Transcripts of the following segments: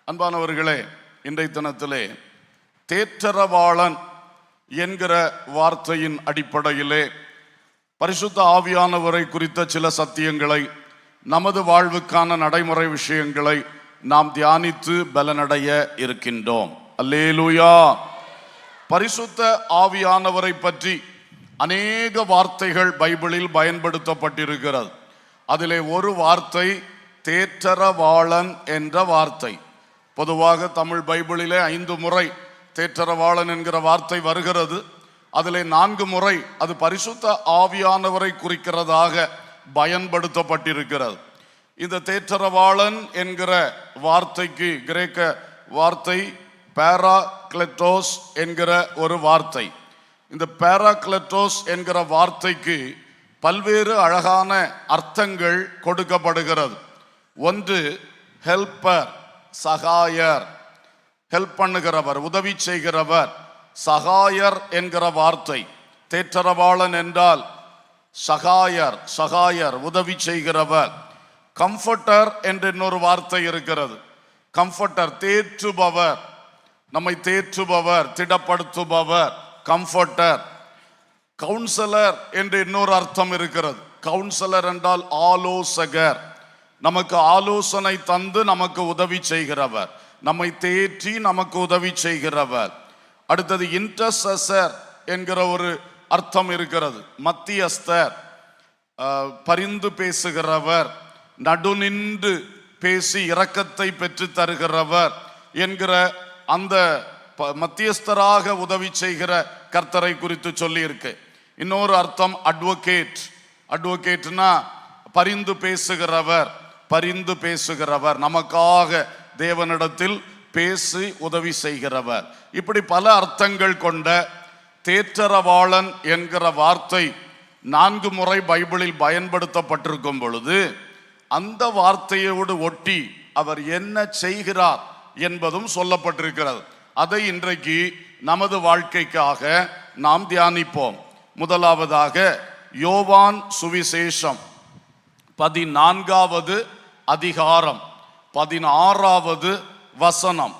அன்பானவர்களே, இன்றைய தினத்திலே தேற்றரவாளன் என்கிற வார்த்தையின் அடிப்படையிலே பரிசுத்த ஆவியானவரை குறித்த சில சத்தியங்களை, நமது வாழ்வுக்கான நடைமுறை விஷயங்களை நாம் தியானித்து பலனடைய இருக்கின்றோம். அல்லேலூயா. பரிசுத்த ஆவியானவரை பற்றி அநேக வார்த்தைகள் பைபிளில் பயன்படுத்தப்பட்டிருக்கிறது. அதிலே ஒரு வார்த்தை தேற்றரவாளன் என்ற வார்த்தை. பொதுவாக தமிழ் பைபிளிலே 5 முறை தேற்றரவாளன் என்கிற வார்த்தை வருகிறது. அதிலே 4 முறை அது பரிசுத்த ஆவியானவரை குறிக்கிறதாக பயன்படுத்தப்பட்டிருக்கிறது. இந்த தேற்றரவாளன் என்கிற வார்த்தைக்கு கிரேக்க வார்த்தை பேராக்லெட்டோஸ் என்கிற ஒரு வார்த்தை. இந்த பேராக்லெட்டோஸ் என்கிற வார்த்தைக்கு பல்வேறு அழகான அர்த்தங்கள் கொடுக்கப்படுகிறது. ஒன்று, ஹெல்ப்பர், சகாயர், ஹெல்ப் பண்ணுகிறவர், உதவி செய்கிறவர். சகாயர் என்கிற வார்த்தை, தேற்றரவாளன் என்றால் சகாயர், சகாயர் உதவி செய்கிறவர். கம்ஃபர்டர் என்ற இன்னொரு வார்த்தை இருக்கிறது. கம்ஃபர்டர் தேற்றுபவர், நம்மை தேற்றுபவர், திடப்படுத்துபவர், கம்ஃபர்டர். கவுன்சிலர் என்று இன்னொரு அர்த்தம் இருக்கிறது. கவுன்சிலர் என்றால் ஆலோசகர், நமக்கு ஆலோசனை தந்து நமக்கு உதவி செய்கிறவர், நம்மை தேற்றி நமக்கு உதவி செய்கிறவர். அடுத்தது இன்டர்செசர் என்கிற ஒரு அர்த்தம் இருக்கிறது. மத்தியஸ்தர், பரிந்து பேசுகிறவர், நடுநின்று பேசி இரக்கத்தை பெற்று தருகிறவர் என்கிற அந்த மத்தியஸ்தராக உதவி செய்கிற கர்த்தரை குறித்து சொல்லி இருக்கு. இன்னொரு அர்த்தம் அட்வொகேட். அட்வொகேட்னா பரிந்து பேசுகிறவர், பரிந்து பேசுகிறவர், நமக்காக தேவனிடத்தில் பேசி உதவி செய்கிறவர். இப்படி பல அர்த்தங்கள் கொண்ட தேற்றரவாளன் என்கிற வார்த்தை 4 முறை பைபிளில் பயன்படுத்தப்பட்டிருக்கும் பொழுது அந்த வார்த்தையோடு ஒட்டி அவர் என்ன செய்கிறார் என்பதும் சொல்லப்பட்டிருக்கிறது. அதை இன்றைக்கு நமது வாழ்க்கைக்காக நாம் தியானிப்போம். முதலாவதாக யோவான் சுவிசேஷம் 14வது அதிகாரம் 16வது வசனம்.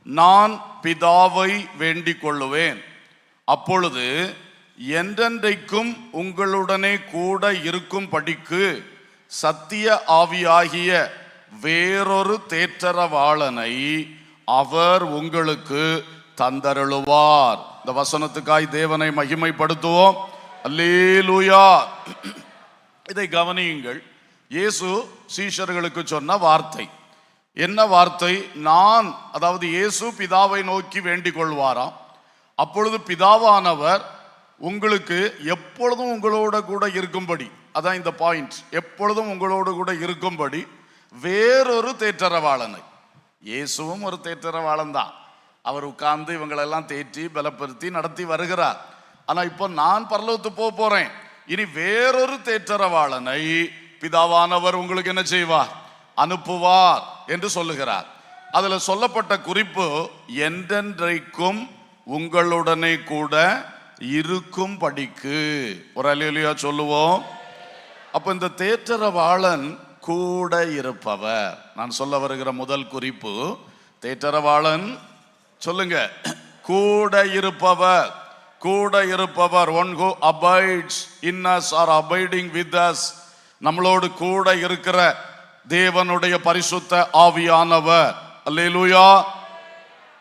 நான் பிதாவை வேண்டிக் கொள்ளுவேன், அப்பொழுது என்றென்றைக்கும் உங்களுடனே கூட இருக்கும் படிக்கு சத்திய ஆவியாகிய வேறொரு தேற்றரவாளனை அவர் உங்களுக்கு தந்தருளுவார். இந்த வசனத்துக்காய் தேவனை மகிமைப்படுத்துவோம். அல்லேலூயா. இதை கவனியுங்கள். இயேசு சீஷர்களுக்கு சொன்ன வார்த்தை என்ன வார்த்தை? நான், அதாவது இயேசு பிதாவை நோக்கி வேண்டிக் கொள்வாராம். அப்பொழுது பிதாவானவர் உங்களுக்கு எப்பொழுதும் உங்களோட கூட இருக்கும்படி, அதான் இந்த பாயிண்ட், எப்பொழுதும் உங்களோடு கூட இருக்கும்படி வேறொரு தேற்றரவாளனை. இயேசுவும் ஒரு தேற்றரவாளன் தான். அவர் உட்கார்ந்து இவங்களெல்லாம் தேற்றி பலப்படுத்தி நடத்தி வருகிறார். ஆனா இப்போ நான் பரலோகத்துக்கு போறேன், இனி வேறொரு தேற்றரவாளனை பிதாவானவர் உங்களுக்கு என்ன செய்வார்? அனுப்புவார் என்று சொல்லுகிறார். அதுல சொல்லப்பட்ட குறிப்பு என்றென்றைக்கும் உங்களுடனே கூட இருக்கும் படிக்கு. ஒரு அல்லேலூயா சொல்லுவோம். அப்ப இந்த தேற்றரவாளன் கூட இருப்பவர். நான் சொல்ல வருகிற முதல் குறிப்பு தேற்றரவாளன். சொல்லுங்க, கூட இருப்பவர். கூட இருப்பவர், one who abides in us or abiding with us. நம்மளோடு கூட இருக்கிற தேவனுடைய பரிசுத்த ஆவியானவர். அல்லேலூயா.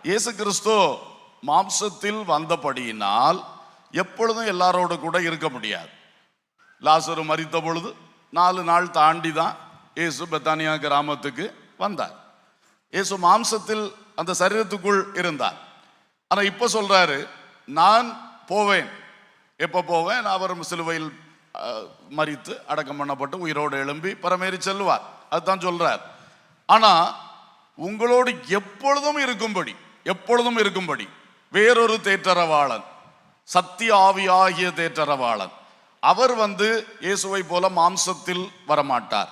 இயேசு கிறிஸ்து மாம்சத்தில் வந்தபடியினால் எப்பொழுதும் எல்லாரோடு கூட இருக்க முடியாது. லாசரு மரித்த பொழுது 4 நாள் தாண்டி தான் இயேசு பெத்தானியா கிராமத்துக்கு வந்தார். இயேசு மாம்சத்தில் அந்த சரீரத்துக்குள் இருந்தார். ஆனா இப்ப சொல்றாரு, நான் போவேன். எப்ப போவேன்? அவர் சிலுவையில் மரித்து அடக்கம் பண்ணப்பட்டு உயிரோடு எழும்பி பரமேறி செல்வார். அதுதான் சொல்றார். ஆனா உங்களோடு எப்பொழுதும் இருக்கும்படி, எப்பொழுதும் இருக்கும்படி வேறொரு தேற்றரவாளன், சத்திய ஆவியாகிய தேற்றரவாளன். அவர் இயேசுவை போல மாம்சத்தில் வரமாட்டார்.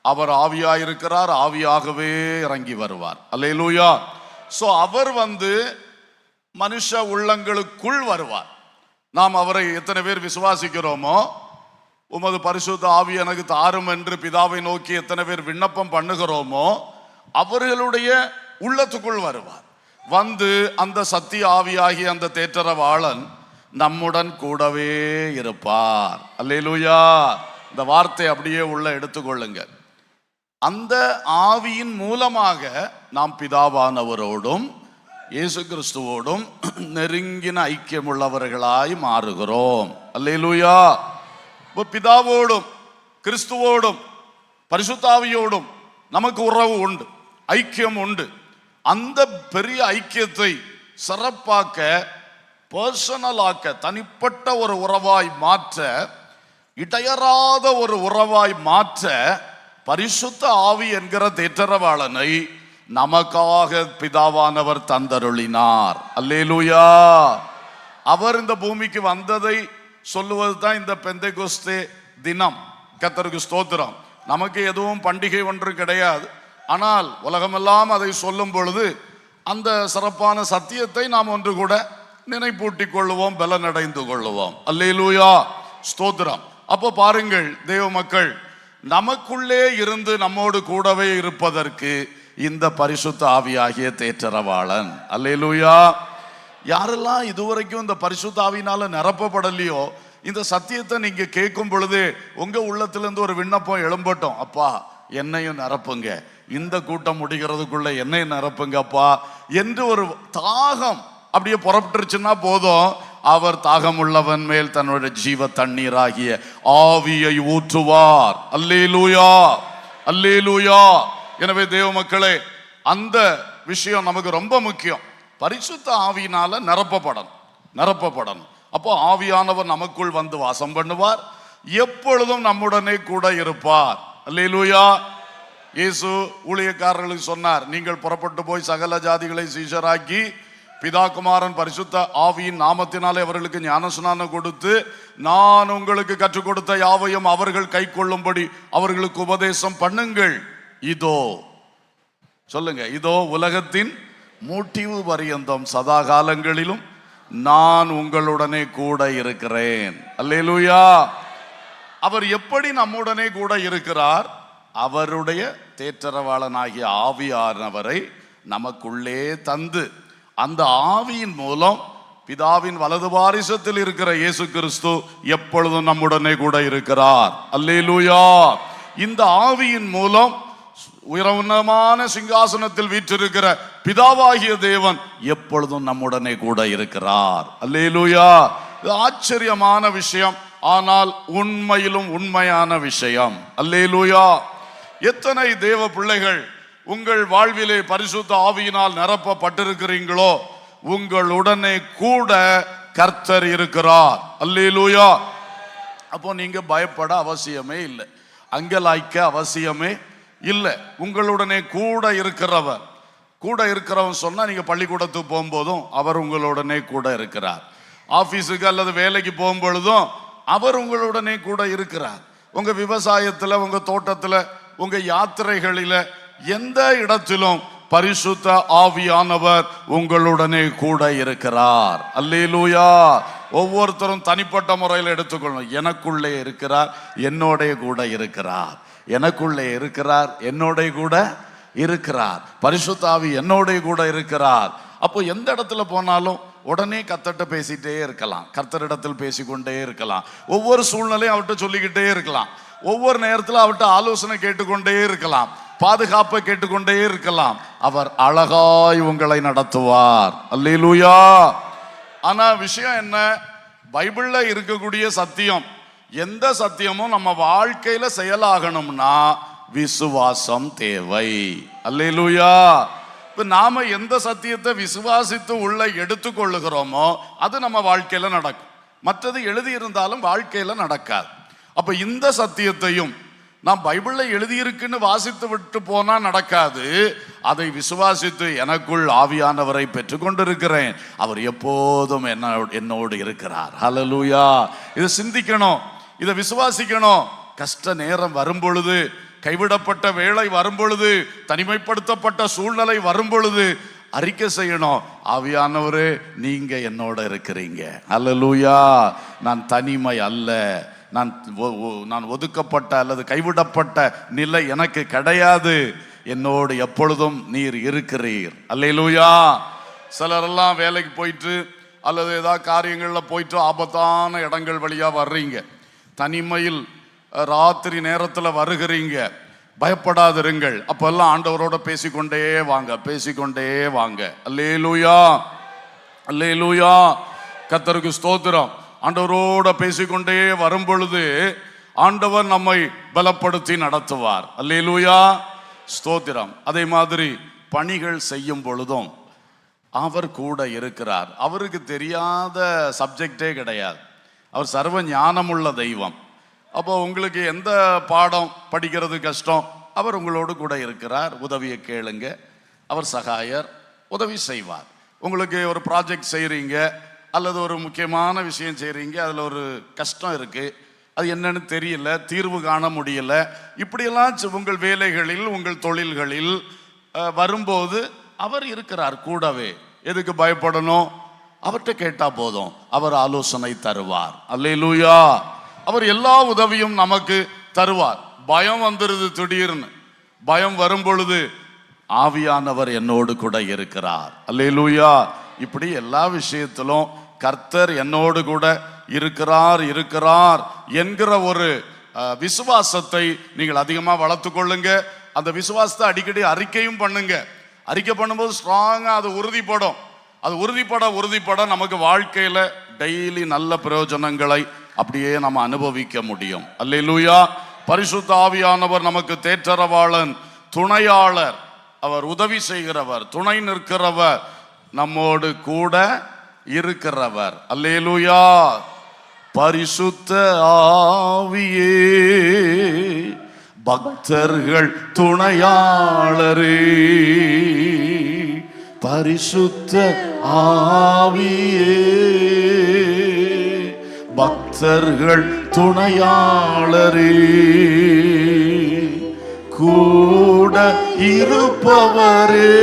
அவர் ஆவியாயிருக்கிறார், ஆவியாகவே இறங்கி வருவார். அல்லேலூயா. சோ அவர் மனுஷ உள்ளங்களுக்குள் வருவார். நாம் அவரை எத்தனை பேர் விசுவாசிக்கிறோமோ, உமது பரிசுத்த ஆவி எனக்கு தாரும் என்று பிதாவை நோக்கி எத்தனை பேர் விண்ணப்பம் பண்ணுகிறோமோ, அவர்களுடைய உள்ளத்துக்குள் வருவார். வந்து அந்த சத்திய ஆவியாகி அந்த தேற்றரவாளன் நம்முடன் கூடவே இருப்பார். அல்லேலூயா. இந்த வார்த்தை அப்படியே உள்ள எடுத்துக்கொள்ளுங்க. அந்த ஆவியின் மூலமாக நாம் பிதாவானவரோடும் இயேசு கிறிஸ்துவோடும் நெருங்கின ஐக்கியம் உள்ளவர்களாய் மாறுகிறோம். அல்லேலூயா. இப்போ பிதாவோடும் கிறிஸ்துவோடும் பரிசுத்த ஆவியோடும் நமக்கு உறவு உண்டு, ஐக்கியம் உண்டு. அந்த பெரிய ஐக்கியத்தை சிறப்பாக்க, பர்சனலாக்க, தனிப்பட்ட ஒரு உறவாய் மாற்ற, இடையறாத ஒரு உறவாய் மாற்ற பரிசுத்த ஆவி என்கிற தேற்றரவாளனை நமக்காக பிதாவானவர் தந்தருளினார். அல்லேலூயா. அவர் இந்த பூமிக்கு வந்ததை சொல்லுவது தான் இந்த பெந்தெகோஸ்தே தினம். கர்த்தருக்கு ஸ்தோத்திரம். நமக்கு எதுவும் பண்டிகை ஒன்று கிடையாது. ஆனால் உலகமெல்லாம் அதை சொல்லும் பொழுது அந்த சிறப்பான சத்தியத்தை நாம் ஒன்று கூட நினைப்பூட்டிக் கொள்ளுவோம், பலனடைந்து கொள்ளுவோம். அல்லேலூயா, ஸ்தோத்திரம். அப்போ பாருங்கள் தேவ மக்கள், நமக்குள்ளே இருந்து நம்மோடு கூடவே இருப்பதற்கு இந்த பரிசுத்த ஆவியாகிய தேற்றரவாளன். அல்லேலூயா. யாரெல்லாம் இதுவரைக்கும் இந்த பரிசுத்த ஆவியினால நிரப்பப்படலையோ, இந்த சத்தியத்தை நீங்க கேட்கும் பொழுது உங்க உள்ளத்திலிருந்து ஒரு விண்ணப்பம் எழும்பட்டும். அப்பா என்னையும் நிரப்புங்க, இந்த கூட்டம் முடிகிறதுக்குள்ள என்னையும் நிரப்புங்க அப்பா என்று ஒரு தாகம் அப்படியே புறப்பட்டுருச்சுன்னா போதும், அவர் தாகம் உள்ளவன் மேல் தன்னுடைய ஜீவ தண்ணீராகிய ஆவியை ஊற்றுவார். அல்லேலூயா, அல்லேலூயா. எனவே தேவ மக்களே, அந்த விஷயம் நமக்கு ரொம்ப முக்கியம். பரிசுத்த ஆவியினால நிரப்பப்படணும். அப்போ ஆவியானவர் நமக்குள் வந்து வாசம் பண்ணுவார், எப்பொழுதும் நம்முடனே கூட இருப்பார். அல்லேலூயா. இயேசு ஊழியக்காரர்களுக்கு சொன்னார், நீங்கள் புறப்பட்டு போய் சகல ஜாதிகளை சீஷராக்கி பிதா குமாரன் பரிசுத்த ஆவியின் நாமத்தினாலே அவர்களுக்கு ஞானஸ்நானம் கொடுத்து நான் உங்களுக்கு கற்றுக் கொடுத்த யாவையும் அவர்கள் கை கொள்ளும்படி அவர்களுக்கு உபதேசம் பண்ணுங்கள். இதோ சொல்லுங்க, இதோ உலகத்தின் முடிவு பரியந்தம் சதா காலங்களிலும் நான் உங்களுடனே கூட இருக்கிறேன். அல்லேலூயா. அவர் எப்படி நம்முடனே கூட இருக்கிறார்? அவருடைய தேற்றரவாளனாகிய ஆவியானவரை நமக்குள்ளே தந்து, அந்த ஆவியின் மூலம் பிதாவின் வலது பாரிசத்தில் இருக்கிற இயேசு கிறிஸ்து எப்பொழுதும் நம்முடனே கூட இருக்கிறார். அல்லேலூயா. இந்த ஆவியின் மூலம் உயர்வுன்னதமான சிங்காசனத்தில் வீற்றிருக்கிற பிதாவாகிய தேவன் எப்பொழுதும் நம்முடனே கூட இருக்கிறார். அல்லேலூயா. இது ஆச்சரியமான விஷயம், ஆனால் உண்மையிலும் உண்மையான விஷயம். அல்லேலூயா. எத்தனை தேவ பிள்ளைகள் உங்கள் வாழ்விலே பரிசுத்த ஆவியினால் நிரப்பப்பட்டிருக்கிறீங்களோ, உங்களுடனே கூட கர்த்தர் இருக்கிறார். அல்லேலூயா. அப்போ நீங்க பயப்பட அவசியமே இல்லை, அங்கலாய்க்க அவசியமே இல்லை. உங்களுடனே கூட இருக்கிறவன் சொன்னா, நீங்க பள்ளிக்கூடத்துக்கு போகும்போதும் அவர் உங்களுடனே கூட இருக்கிறார். ஆபீஸுக்கு அல்லது வேலைக்கு போகும்பொழுதும் அவர் உங்களுடனே கூட இருக்கிறார். உங்க விவசாயத்துல, உங்க தோட்டத்துல, உங்க யாத்திரைகளில, எந்த இடத்திலும் பரிசுத்த ஆவியானவர் உங்களுடனே கூட இருக்கிறார். அல்லேலூயா. ஒவ்வொருத்தரும் தனிப்பட்ட முறையில் எடுத்துக்கொள்ளணும். எனக்குள்ளே இருக்கிறார், என்னோட கூட இருக்கிறார். எனக்குள்ளே இருக்கிறார், என்னோட கூட இருக்கிறார். பரிசுத்த ஆவி என்னோட கூட இருக்கிறார். அப்போ எந்த இடத்துல போனாலும் உடனே கர்த்தர்ட்ட பேசிட்டே இருக்கலாம், கர்த்தரிடத்தில் பேசிக்கொண்டே இருக்கலாம். ஒவ்வொரு சூழ்நிலையும் அவர்கிட்ட சொல்லிக்கிட்டே இருக்கலாம். ஒவ்வொரு நேரத்தில் அவர்கிட்ட ஆலோசனை கேட்டுக்கொண்டே இருக்கலாம், பாதுகாப்பை கேட்டுக்கொண்டே இருக்கலாம். அவர் அழகாய் உங்களை நடத்துவார். அல்லேலூயா. ஆனா விஷயம் என்ன? பைபிள்ல இருக்கக்கூடிய சத்தியம், எந்த சத்தியமும் நம்ம வாழ்க்கையில செயலாகணும்னா விசுவாசம் தேவை. அல்லேலூயா. இப்ப நாம எந்த சத்தியத்தை விசுவாசித்து உள்ள எடுத்துக்கொள்ளுகிறோமோ அது நம்ம வாழ்க்கையில நடக்கும். மற்றது எழுதி இருந்தாலும் வாழ்க்கையில நடக்காது. அப்ப இந்த சத்தியத்தையும் நாம் பைபிள்ல எழுதியிருக்குன்னு வாசித்து விட்டு போனா நடக்காது. அதை விசுவாசித்து எனக்குள் ஆவியானவரை பெற்றுக் கொண்டிருக்கிறேன், அவர் எப்போதும் என்னோடு இருக்கிறார். ஹல்லேலூயா. இதை சிந்திக்கணும், இதை விசுவாசிக்கணும். கஷ்ட நேரம் வரும் பொழுது, கைவிடப்பட்ட வேளை வரும் பொழுது, தனிமைப்படுத்தப்பட்ட சூழ்நிலை வரும் பொழுது அறிக்கை செய்யணும், ஆவியானவரே நீங்க என்னோட இருக்கிறீங்க. ஹல்லேலூயா. நான் தனிமை அல்ல, நான் ஒதுக்கப்பட்ட அல்லது கைவிடப்பட்ட நிலை எனக்கு கிடையாது. என்னோடு எப்பொழுதும் நீர் இருக்கிறீர். அல்லேலூயா. சிலரெல்லாம் வேலைக்கு போயிட்டு அல்லது ஏதாவது காரியங்களில் போயிட்டு ஆபத்தான இடங்கள் வழியாக வர்றீங்க, தனிமையில் ராத்திரி நேரத்தில் வருகிறீங்க, பயப்படாதிருங்கள். அப்பெல்லாம் ஆண்டவரோட பேசிக்கொண்டே வாங்க, பேசிக்கொண்டே வாங்க. அல்லேலூயா, அல்லேலூயா. கர்த்தருக்கு ஸ்தோத்திரம். ஆண்டவரோட பேசிக்கொண்டே வரும் பொழுது ஆண்டவர் நம்மை பலப்படுத்தி நடத்துவார். அல்லேலூயா, ஸ்தோத்திரம். அதே மாதிரி பணிகள் செய்யும் பொழுதும் அவர் கூட இருக்கிறார். அவருக்கு தெரியாத சப்ஜெக்டே கிடையாது. அவர் சர்வ ஞானமுள்ள தெய்வம். அப்போ உங்களுக்கு எந்த பாடம் படிக்கிறது கஷ்டம், அவர் உங்களோடு கூட இருக்கிறார். உதவியை கேளுங்க, அவர் சகாயர், உதவி செய்வார். உங்களுக்கு ஒரு ப்ராஜெக்ட் செய்கிறீங்க அல்லது ஒரு முக்கியமான விஷயம் செய்கிறீங்க, அதில் ஒரு கஷ்டம் இருக்குது, அது என்னன்னு தெரியல, தீர்வு காண முடியல, இப்படியெல்லாம் உங்கள் வேலைகளில் உங்கள் தொழில்களில் வரும்போது அவர் இருக்கிறார் கூடவே. எதுக்கு பயப்படணும்? அவர்கிட்ட கேட்டா போதும், அவர் ஆலோசனை தருவார். அல்லேலூயா. அவர் எல்லா உதவியும் நமக்கு தருவார். பயம் வந்துருது, திடீர்னு பயம் வரும் பொழுது ஆவியானவர் என்னோடு கூட இருக்கிறார். அல்லேலூயா. இப்படி எல்லா விஷயத்திலும் கர்த்தர் என்னோடு கூட இருக்கிறார் இருக்கிறார் என்கிற ஒரு விசுவாசத்தை நீங்கள் அதிகமாக வளர்த்து கொள்ளுங்க. அந்த விசுவாசத்தை அடிக்கடி அறிக்கையும் பண்ணுங்க. அறிக்கை பண்ணும்போது ஸ்ட்ராங்கா அது உறுதிப்படும். அது உறுதிப்பட நமக்கு வாழ்க்கையில டெய்லி நல்ல பிரயோஜனங்களை அப்படியே நம்ம அனுபவிக்க முடியும். அல்லேலூயா. பரிசுத்த ஆவியானவர் நமக்கு தேற்றரவாளன், துணையாளர், அவர் உதவி செய்கிறவர், துணை நிற்கிறவர், நம்மோடு கூட இருக்கிறவர். அல்லேலூயா. பரிசுத்த ஆவியே பக்தர்கள் துணையாளரே, பரிசுத்த ஆவியே பக்தர்கள் துணையாளரே, கூட இருப்பவரே,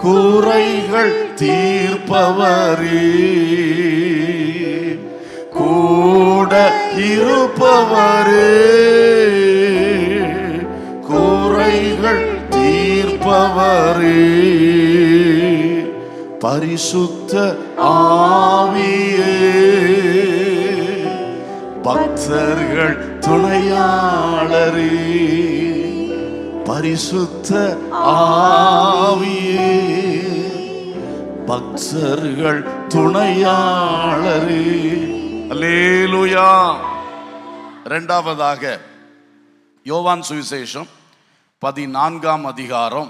குறைகள் தீர்ப்பவரே, கூட இருப்பவரே, குறைகள் தீர்ப்பவரே, பரிசுத்த ஆவியே பக்தர்கள் துணையாளரே, பரிசுத்த ஆவியே பக்தர்கள் துணையாளரே. அல்லேலூயா. இரண்டாவதாக யோவான் சுவிசேஷம் 14ஆம் அதிகாரம்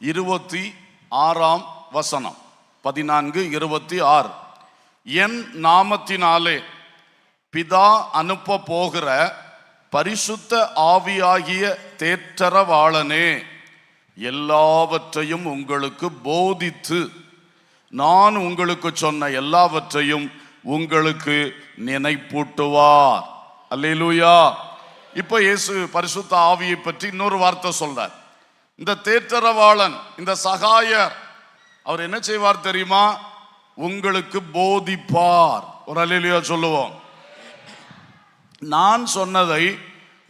26ஆம் வசனம். 14:26. என் நாமத்தினாலே பிதா அனுப்ப போகிற பரிசுத்த ஆவியாகிய தேற்றரவாளனே எல்லாவற்றையும் உங்களுக்கு போதித்து நான் உங்களுக்கு சொன்ன எல்லாவற்றையும் உங்களுக்கு நினைப்பூட்டுவார். அல்லேலூயா. இப்ப இயேசு பரிசுத்த ஆவியை பற்றி இன்னொரு வார்த்தை சொல்றார். இந்த தேற்றரவாளன், இந்த சகாயர், அவர் என்ன செய்வார் தெரியுமா? உங்களுக்கு போதிப்பார். ஒரு அல்லேலூயா சொல்லுவோம். நான் சொன்னதை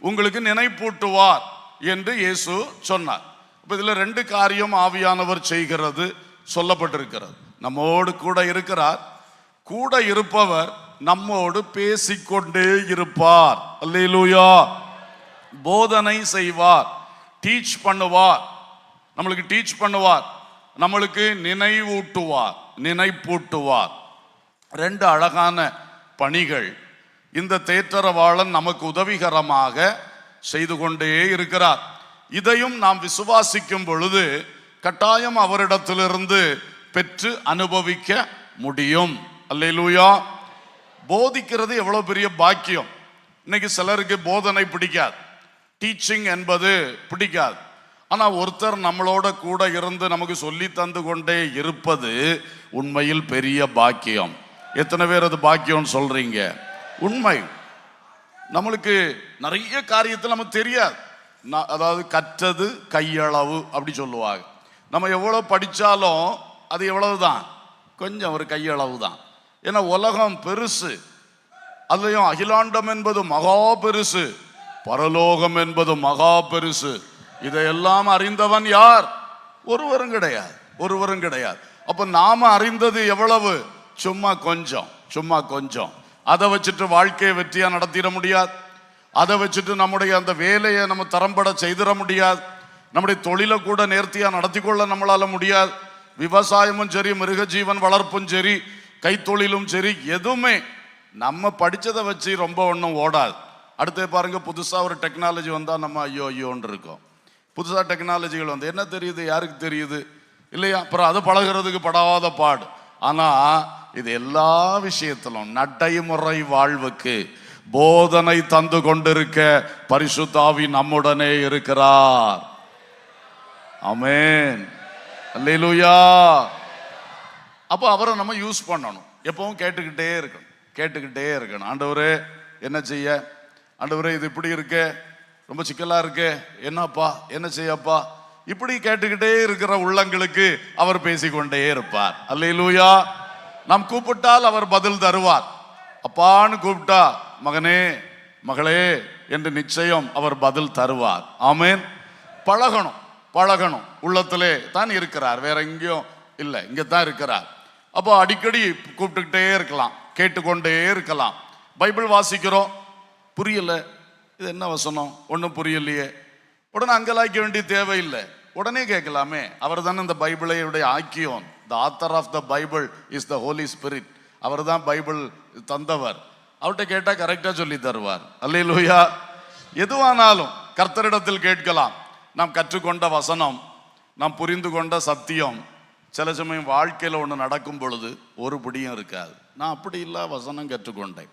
உங்களுக்கு நினைப்பூட்டுவார் என்று இயேசு சொன்னார். இப்ப இதுல ரெண்டு காரியம் ஆவியானவர் செய்கிறது சொல்லப்பட்டிருக்கிறது. நம்மோடு கூட இருக்கிறார், கூட இருப்பவர் நம்மோடு பேசிக்கொண்டே இருப்பார். அல்லேலூயா. போதனை செய்வார், டீச் பண்ணுவார், நம்மளுக்கு டீச் பண்ணுவார், நம்மளுக்கு நினைவூட்டுவார், நினைப்பூட்டுவார். ரெண்டு அழகான பணிகள் இந்த தேற்றரவாளன் நமக்கு உதவிகரமாக செய்து கொண்டே இருக்கிறார். இதையும் நாம் விசுவாசிக்கும் பொழுது கட்டாயம் அவரிடத்திலிருந்து பெற்று அனுபவிக்க முடியும். அல்லேலூயா. போதிக்கிறது எவ்வளவு பெரிய பாக்கியம். இன்னைக்கு சிலருக்கு போதனை பிடிக்காது, டீச்சிங் என்பது பிடிக்காது. ஆனா ஒருத்தர் நம்மளோட கூட இருந்து நமக்கு சொல்லி தந்து கொண்டே இருப்பது உண்மையில் பெரிய பாக்கியம். எத்தனை பேர் அது பாக்கியம்னு சொல்றீங்க? உண்மை. நம்மளுக்கு நிறைய காரியத்தில் நமக்கு தெரியாது. அதாவது கற்றது கையளவு அப்படி சொல்லுவாங்க. நம்ம எவ்வளவு படித்தாலும் அது எவ்வளவுதான், கொஞ்சம் ஒரு கையளவு தான். ஏன்னா உலகம் பெருசு, அதுலயும் அகிலாண்டம் என்பது மகா பெருசு, பரலோகம் என்பது மகா பெருசு. இதையெல்லாம் அறிந்தவன் யார்? ஒருவரும் கிடையாது, ஒருவரும் கிடையாது. அப்ப நாம அறிந்தது எவ்வளவு? சும்மா கொஞ்சம், சும்மா கொஞ்சம். அதை வச்சுட்டு வாழ்க்கையை வெற்றியா நடத்திட முடியாது. அதை வச்சுட்டு நம்முடைய அந்த வேலையை நம்ம தரம்பட செய்திட முடியாது. நம்முடைய தொழிலை கூட நேர்த்தியா நடத்தி கொள்ள நம்மளால முடியாது. விவசாயமும் சரி, மிருக ஜீவன் வளர்ப்பும் சரி, கைத்தொழிலும் சரி, எதுவுமே நம்ம படிச்சதை வச்சு ரொம்ப ஒன்றும் ஓடாது. அடுத்து பாருங்க, புதுசா ஒரு டெக்னாலஜி வந்தா நம்ம ஐயோ ஐயோன்னு இருக்கோம். புதுசா டெக்னாலஜிகள் வந்து என்ன தெரியுது? யாருக்கு தெரியுது இல்லையா? அப்புறம் அது பழகிறதுக்கு படாத பாடு. ஆனா இது எல்லா விஷயத்திலும் நடைமுறை வாழ்வுக்கு போதனை தந்து கொண்டிருக்க பரிசுத்த ஆவி நம்முடனே இருக்கிறார். ஆமென், அல்லேலூயா. அப்போ அவரை நம்ம யூஸ் பண்ணணும். எப்பவும் கேட்டுக்கிட்டே இருக்கணும், கேட்டுக்கிட்டே இருக்கணும். ஆண்டவரே என்ன செய்ய? ஆண்டவரே இது இப்படி இருக்கே, ரொம்ப சிக்கலா இருக்கே, என்னப்பா என்ன செய்யப்பா? இப்படி கேட்டுக்கிட்டே இருக்கிற உள்ளங்களுக்கு அவர் பேசிக்கொண்டே இருப்பார். அல்லேலூயா. நாம் கூப்பிட்டால் அவர் பதில் தருவார். அப்பான்னு கூப்பிட்டா மகனே மகளே என்று நிச்சயம் அவர் பதில் தருவார். ஆமென். பழகணும், பழகணும். உள்ளத்திலே தான் இருக்கிறார், வேற எங்கேயும் இல்லை, இங்கே தான் இருக்கிறார். அப்போ அடிக்கடி கூப்பிட்டுக்கிட்டே இருக்கலாம், கேட்டுக்கொண்டே இருக்கலாம். பைபிள் வாசிக்கிறோம், புரியல, இது என்ன வசனம், ஒன்றும் புரியலையே, உடனே அங்கலாய்க்க வேண்டிய தேவையில்லை, உடனே கேட்கலாமே. அவர் தானே இந்த பைபிளையுடைய ஆக்கியோன். The author of the Bible is the Holy Spirit. அவர் தான் பைபிள் தந்தவர். அவர்கிட்ட கேட்டால் கரெக்டாக சொல்லி தருவார். அல்லேலூயா. எதுவானாலும் கர்த்தரிடத்தில் கேட்கலாம். நாம் கற்றுக்கொண்ட வசனம், நாம் புரிந்து கொண்ட சத்தியம், சில சமயம் வாழ்க்கையில் ஒன்று நடக்கும் பொழுது ஒரு பிடியும் இருக்காது. நான் அப்படி இல்லை வசனம் கற்றுக்கொண்டேன்,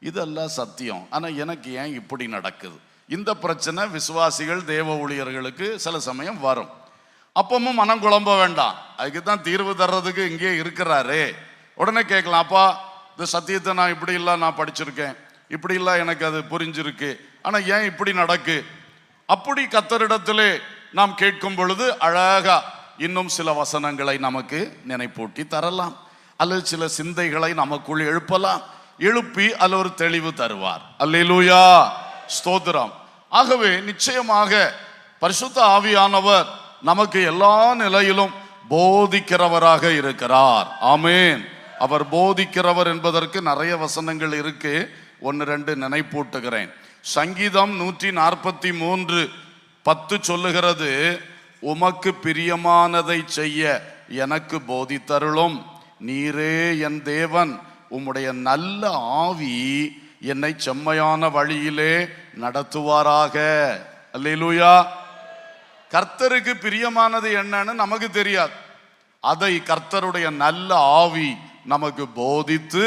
இதெல்லாம் சத்தியம், ஆனால் எனக்கு ஏன் இப்படி நடக்குது? இந்த பிரச்சனை விசுவாசிகள் தேவ ஊழியர்களுக்கு சில சமயம் வரும். அப்பவும் மனம் குழம்ப வேண்டாம், அதுக்கு தான் தீர்வு தர்றதுக்கு இங்கே இருக்கிறாரே. உடனே கேட்கலாம், அப்பா இந்த சத்தியத்தை நான் இப்படி இல்லை நான் படிச்சிருக்கேன், இப்படி இல்லை எனக்கு அது புரிஞ்சிருக்கு, ஆனால் ஏன் இப்படி நடக்கு? அப்படி கர்த்தரிடத்திலே நாம் கேட்கும் பொழுது அழகா இன்னும் சில வசனங்களை நமக்கு நினைப்பூட்டி தரலாம், அல்லது சில சிந்தைகளை நமக்குள் எழுப்பலாம். எழுப்பி அதில் ஒரு தெளிவு தருவார். அல்லேலூயா, ஸ்தோத்திரம். ஆகவே நிச்சயமாக பரிசுத்த ஆவியானவர் நமக்கு எல்லா நிலையிலும் போதிக்கிறவராக இருக்கிறார். ஆமென். அவர் போதிக்கிறவர் என்பதற்கு நிறைய வசனங்கள் இருக்கு, ஒன்று ரெண்டு நினைப்பூட்டுகிறேன். சங்கீதம் 143:10 சொல்லுகிறது, உமக்கு பிரியமானதை செய்ய எனக்கு போதித்தருளும், நீரே என் தேவன், உம்முடைய நல்ல ஆவி என்னை செம்மையான வழியிலே நடத்துவாராக. அல்லேலூயா. கர்த்தருக்கு பிரியமானது என்னன்னு நமக்கு தெரியாது, அதை கர்த்தருடைய நல்ல ஆவி நமக்கு போதித்து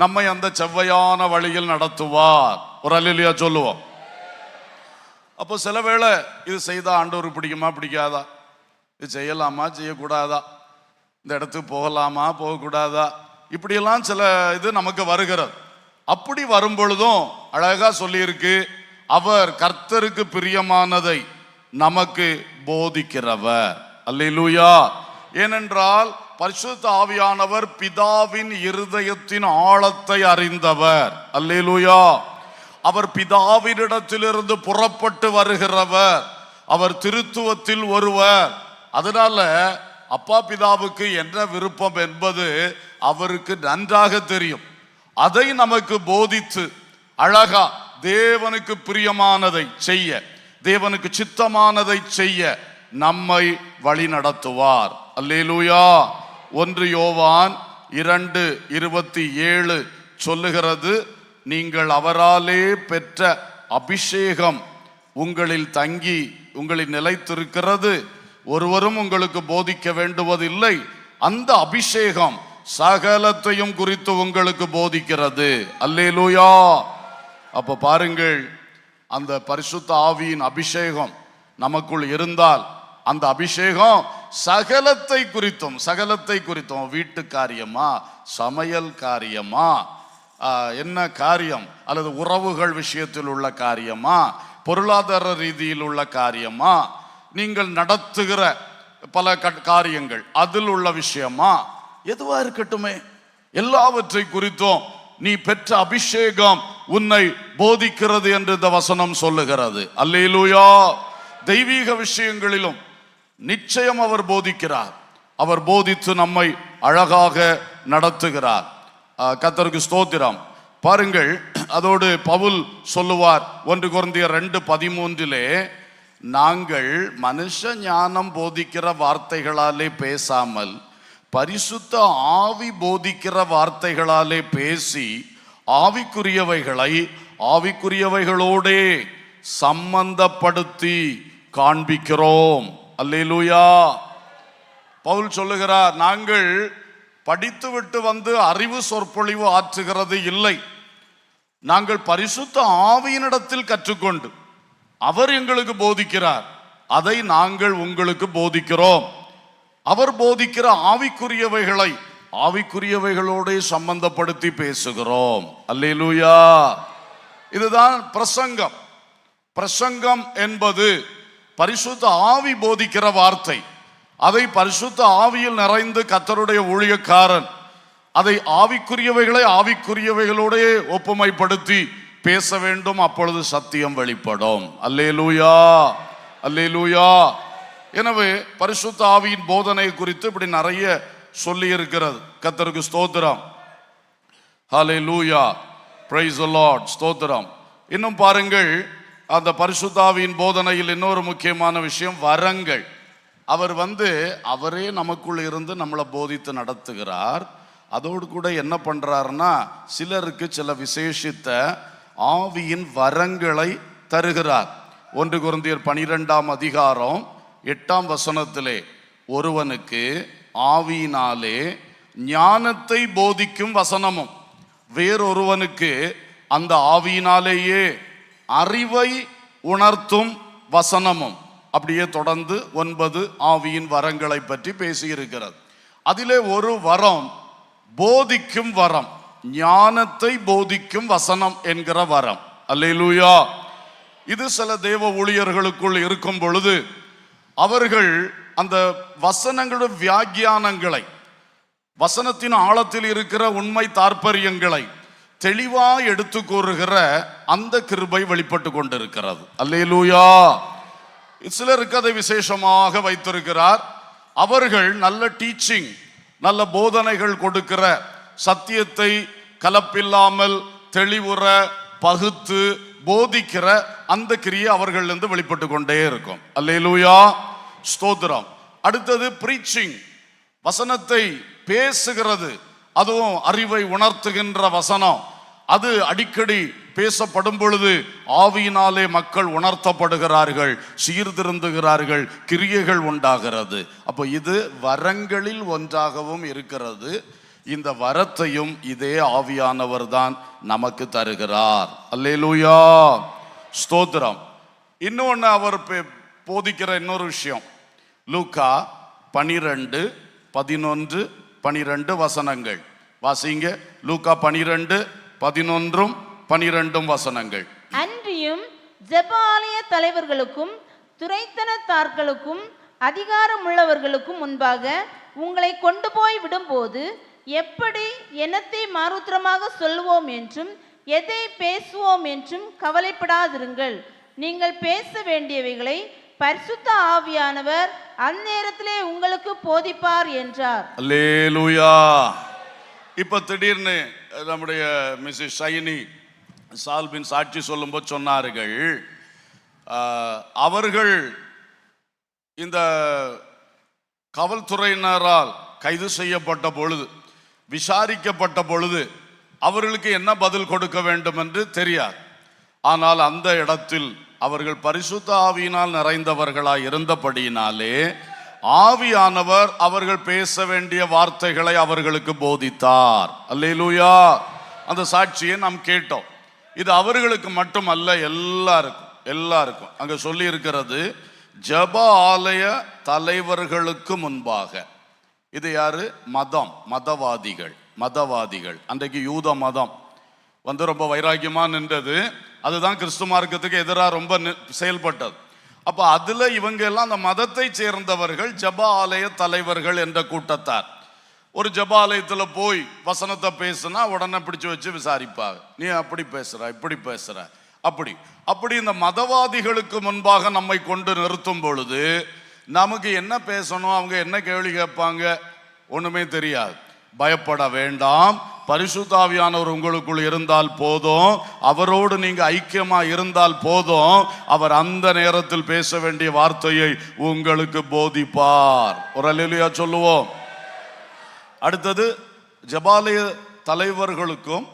நம்மை அந்த செவ்வையான வழியில் நடத்துவார். ஒரு அல்லேலூயா சொல்லுவோம். அப்போ சில வேளை இது செய்தா ஆண்டவருக்கு பிடிக்குமா பிடிக்காதா, இது செய்யலாமா செய்யக்கூடாதா, இந்த இடத்துக்கு போகலாமா போகக்கூடாதா, இப்படியெல்லாம் சில இது நமக்கு வருகிறது. அப்படி வரும் பொழுதும் அழகா சொல்லியிருக்கு, அவர் கர்த்தருக்கு பிரியமானதை நமக்கு போதிக்கிறவர். அல்லேலூயா. ஏனென்றால் பரிசுத்த ஆவியானவர் பிதாவின் இருதயத்தின் ஆழத்தை அறிந்தவர். அல்லேலூயா. அவர் பிதாவினிடத்திலிருந்து புறப்பட்டு வருகிறவர், அவர் திருத்துவத்தில் ஒருவர். அதனால அப்பா பிதாவுக்கு என்ன விருப்பம் என்பது அவருக்கு நன்றாக தெரியும். அதை நமக்கு போதித்து அழகா தேவனுக்கு பிரியமானதை செய்ய, தேவனுக்கு சித்தமானதை செய்ய நம்மை வழி நடத்துவார். அல்லேலூயா. 1 யோவான் 2:27 சொல்லுகிறது, நீங்கள் அவராலே பெற்ற அபிஷேகம் உங்களில் தங்கி உங்களில் நிலைத்திருக்கிறது, ஒருவரும் உங்களுக்கு போதிக்க வேண்டுவதில்லை, அந்த அபிஷேகம் சகலத்தையும் குறித்து உங்களுக்கு போதிக்கிறது. அல்லேலூயா. அப்ப பாருங்கள், அந்த பரிசுத்த ஆவியின் அபிஷேகம் நமக்குள் இருந்தால் அந்த அபிஷேகம் சகலத்தை குறித்தும், சகலத்தை குறித்தும், வீட்டு காரியமா, சமையல் காரியமா, என்ன காரியம், அல்லது உறவுகள் விஷயத்தில் உள்ள காரியமா, பொருளாதார ரீதியில் உள்ள காரியமா, நீங்கள் நடத்துகிற பல காரியங்கள் அதில் உள்ள விஷயமா, எதுவா இருக்கட்டுமே, எல்லாவற்றை குறித்தும் நீ பெற்ற அபிஷேகம் உன்னை போதிக்கிறது என்று இந்த வசனம் சொல்லுகிறது. அல்லேலூயா. தெய்வீக விஷயங்களிலும் நிச்சயம் அவர் போதிக்கிறார். அவர் போதித்து நம்மை அழகாக நடத்துகிறார். கர்த்தருக்கு ஸ்தோத்திரம். பாருங்கள், அதோடு பவுல் சொல்லுவார் 1 கொரிந்தியர் 2:13, நாங்கள் மனுஷ ஞானம் போதிக்கிற வார்த்தைகளாலே பேசாமல் பரிசுத்த ஆவி போதிக்கிற வார்த்தைகளாலே பேசி ஆவிக்குரியவைகளை ஆவிக்குரியவைகளோடே சம்பந்தப்படுத்தி காண்பிக்கிறோம். அல்லேலூயா. பவுல் சொல்லுகிறார், நாங்கள் படித்துவிட்டு வந்து அறிவு சொற்பொழிவு ஆற்றுகிறது இல்லை, நாங்கள் பரிசுத்த ஆவியினிடத்தில் கற்றுக்கொண்டு அவர் எங்களுக்கு போதிக்கிறார், அதை நாங்கள் உங்களுக்கு போதிக்கிறோம். அவர் போதிக்கிற ஆவிக்குரியவைகளை ஆவிக்குரியவைகளோடு சம்பந்தப்படுத்தி பேசுகிறோம். அல்லேலூயா. இதுதான் பிரசங்கம். பிரசங்கம் என்பது பரிசுத்த ஆவி போதிக்கிற வார்த்தை. அதை பரிசுத்த ஆவியில் நிறைந்து கர்த்தருடைய ஊழியக்காரன் அதை ஆவிக்குரியவைகளை ஆவிக்குரியவைகளோட ஒப்புமைப்படுத்தி பேச வேண்டும். அப்பொழுது சத்தியம் வெளிப்படும். அல்லேலூயா, அல்லேலூயா. எனவே பரிசுத்த ஆவியின் போதனை குறித்து இப்படி நிறைய சொல்லி இருக்கிறது. கர்த்தருக்கு ஸ்தோத்திரம். ஹல்லேலூயா, பிரைஸ் தி லார்ட், ஸ்தோத்திரம். இன்னும் பாருங்கள், அந்த பரிசுத்த ஆவியின் போதனையில் இன்னொரு முக்கியமான விஷயம் வரங்கள். அவர் அவரே நமக்குள்ள இருந்து நம்மளை போதித்து நடத்துகிறார். அதோடு கூட என்ன பண்றாருன்னா, சிலருக்கு சில விசேஷித்த ஆவியின் வரங்களை தருகிறார். 1 கொரிந்தியர் 12:8 ஒருவனுக்கு ஆவியினாலே ஞானத்தை போதிக்கும் வசனமும் வேறொருவனுக்கு அந்த ஆவியினாலேயே அறிவை உணர்த்தும் வசனமும். அப்படியே தொடர்ந்து 9 ஆவியின் வரங்களை பற்றி பேசியிருக்கிறது. அதிலே ஒரு வரம் போதிக்கும் வரம், ஞானத்தை போதிக்கும் வசனம் என்கிற வரம். அல்லேலூயா. இது சில தேவ ஊழியர்களுக்குள் இருக்கும் பொழுது அவர்கள் அந்த வசனங்களுடைய வியாக்கியானங்களை, வசனத்தின் ஆழத்தில் இருக்கிற உண்மை தாற்பயங்களை தெளிவாய் எடுத்து கூறுகிற அந்த கிருபை வெளிப்பட்டு கொண்டிருக்கிறது. அல்லேலூயா. சிலருக்கு அதை விசேஷமாக வைத்திருக்கிறார். அவர்கள் நல்ல டீச்சிங், நல்ல போதனைகள் கொடுக்கிற, சத்தியத்தை கலப்பில்லாமல் தெளிவுற பகுத்து போதிக்கிற அந்த கிரியை அவர்களிலிருந்து வெளிப்பட்டு கொண்டே இருக்கும். அல்லேலூயா, ஸ்தோத்திரம். அடுத்தது பிரீச்சிங், வசனத்தை பேசுகிறது, அதுவும் அறிவை உணர்த்துகின்ற வசனம். அது அடிக்கடி பேசப்படும் பொழுது ஆவியினாலே மக்கள் உணர்த்தப்படுகிறார்கள், சீர்திருந்துகிறார்கள், கிரியைகள் உண்டாகிறது. அப்போ இது வரங்களில் ஒன்றாகவும் இருக்கிறது. இந்த வரத்தையும் இதே ஆவியானவர் தான் நமக்கு தருகிறார். அல்லேலூயா, ஸ்தோத்திரம். இன்னொன்று அவர் போதிக்கிற இன்னொரு விஷயம், லூக்கா 12:11-12 வசனங்கள் வாசிங்க. லூக்கா 12:11-12 வசனங்கள். அன்றியும் ஜெப ஆலய தலைவர்களுக்கும் துரைத்தனத்தார்களுக்கும் அதிகாரம் உள்ளவர்களுக்கும் முன்பாக உங்களை கொண்டு போய் விடும்போது எப்படி என்னத்தை மாறுத்திரமாக சொல்லுவோம் என்றும் எதை பேசுவோம் என்றும் கவலைப்படாதிருங்கள். நீங்கள் பேச வேண்டியவைகளை பரிசுத்த ஆவியானவர் அந்நேரத்திலே உங்களுக்கு போதிப்பார் என்றார். அல்லேலூயா. இப்ப திடீர்னு நம்முடைய மிஸ்ஸஸ் ஷைனி சால்பின் சாட்சி சொல்லும்போது சொன்னார்கள், அவர்கள் இந்த காவல்துறையினரால் கைது செய்யப்பட்ட பொழுது, விசாரிக்கப்பட்ட பொழுது அவர்களுக்கு என்ன பதில் கொடுக்க வேண்டும் என்று தெரியாது. ஆனால் அந்த இடத்தில் அவர்கள் பரிசுத்த ஆவியினால் நிறைந்தவர்களாய் இருந்தபடியினாலே ஆவியானவர் அவர்கள் பேச வேண்டிய வார்த்தைகளை அவர்களுக்கு போதித்தார். அல்லேலூயா. அந்த சாட்சியை நாம் கேட்டோம். இது அவர்களுக்கு மட்டுமல்ல, எல்லாருக்கும் அங்க சொல்லி இருக்கிறது, ஜெப ஆலய தலைவர்களுக்கு முன்பாக. இது யாரு? மதவாதிகள். அன்றைக்கு யூத மதம் ரொம்ப வைராக்கியமா நின்றது. அதுதான் கிறிஸ்து மார்க்கத்துக்கு எதிராக ரொம்ப செயல்பட்டது. அப்ப அதுல இவங்க எல்லாம் அந்த மதத்தை சேர்ந்தவர்கள், ஜெப ஆலய தலைவர்கள் என்ற கூட்டத்தார். ஒரு ஜெபாலயத்துல போய் வசனத்தை பேசுனா உடனே பிடிச்சு வச்சு விசாரிப்பாங்க. நீ அப்படி பேசுற, இப்படி பேசுற, அப்படி அப்படி. இந்த மதவாதிகளுக்கு முன்பாக நம்மை கொண்டு நிறுத்தும் பொழுது நமக்கு என்ன பேசணும், அவங்க என்ன கேள்வி கேட்பாங்க, ஒண்ணுமே தெரியாது. பயப்பட வேண்டாம். பரிசுத்த ஆவியானவர் உங்களுக்குள் இருந்தால் போதும், அவரோடு நீங்க ஐக்கியமா இருந்தால் போதும், அவர் அந்த நேரத்தில் பேச வேண்டிய வார்த்தையை உங்களுக்கு போதிப்பார். ஒரு அல்லேலூயா சொல்லுவோம். அடுத்தது, ஜெபாலய தலைவர்களுக்கும்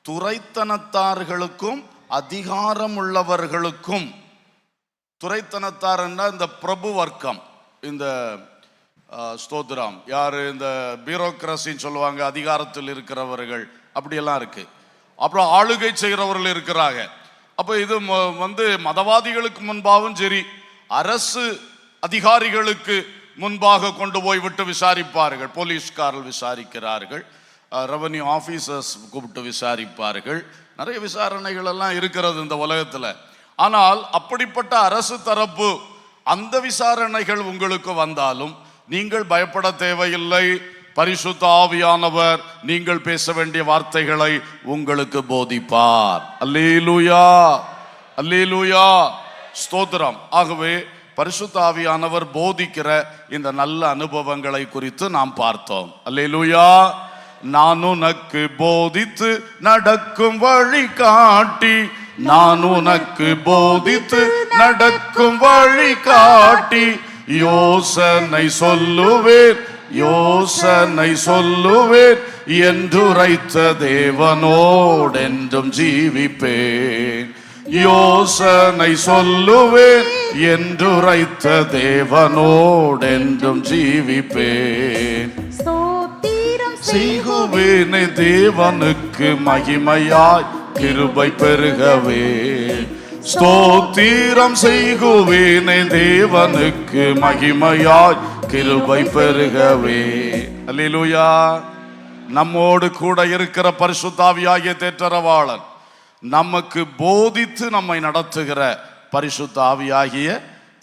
துரைத்தனத்தார்களுக்கும் அதிகாரம் உள்ளவர்களுக்கும். துரைத்தனத்தார் இந்த பிரபு வர்க்கம், இந்த ஸ்தோத்திரம் யாரு, இந்த பியூரோக்ரஸின்னு சொல்லுவாங்க, அதிகாரத்தில் இருக்கிறவர்கள், அப்படியெல்லாம் இருக்கு. அப்புறம் ஆளுகை செய்கிறவர்கள் இருக்கிறாங்க. அப்போ இது மதவாதிகளுக்கு முன்பாகவும் சரி, அரசு அதிகாரிகளுக்கு முன்பாக கொண்டு போய் விட்டு விசாரிப்பார்கள். போலீஸ்காரர்கள் விசாரிக்கிறார்கள், ரெவன்யூ ஆபீசர்ஸ் கூப்பிட்டு விசாரிப்பார்கள். நிறைய விசாரணைகள் எல்லாம் இருக்கிறது இந்த உலகத்துல. ஆனால் அப்படிப்பட்ட அரசு தரப்பு அந்த விசாரணைகள் உங்களுக்கு வந்தாலும் நீங்கள் பயப்பட தேவையில்லை. பரிசுத்த ஆவியானவர் நீங்கள் பேச வேண்டிய வார்த்தைகளை உங்களுக்கு போதிப்பார். அல்லேலூயா, அல்லேலூயா, ஸ்தோத்திரம். ஆகவே பரிசுத்த ஆவியானவர் போதிக்கிற இந்த நல்ல அனுபவங்களை குறித்து நாம் பார்த்தோம். அல்லேலூயா. நான் உனக்கு போதித்து நடக்கும் வழி காட்டி, நான் உனக்கு போதித்து நடக்கும் வழி காட்டி, யோசனை சொல்லுவேன், யோசனை சொல்லுவேன், என்றுரைத்த தேவனோடென்றும் ஜீவிப்பேன். யோசனை சொல்லுவேன், என்றுரைத்த தேவனோடென்றும் ஜீவிப்பேன். செய்குவேனே தேவனுக்கு மகிமையாய் கிருபை பெருகவே. ஸ்தோத்திரம் செய்குவேனே தேவனுக்கு மகிமையாய் கிருபை பெருகவே. அல்லேலூயா. நம்மோடு கூட இருக்கிற பரிசுத்த ஆவியாகிய தேற்றரவாளன், நமக்கு போதித்து நம்மை நடத்துகிற பரிசுத்த ஆவியாகிய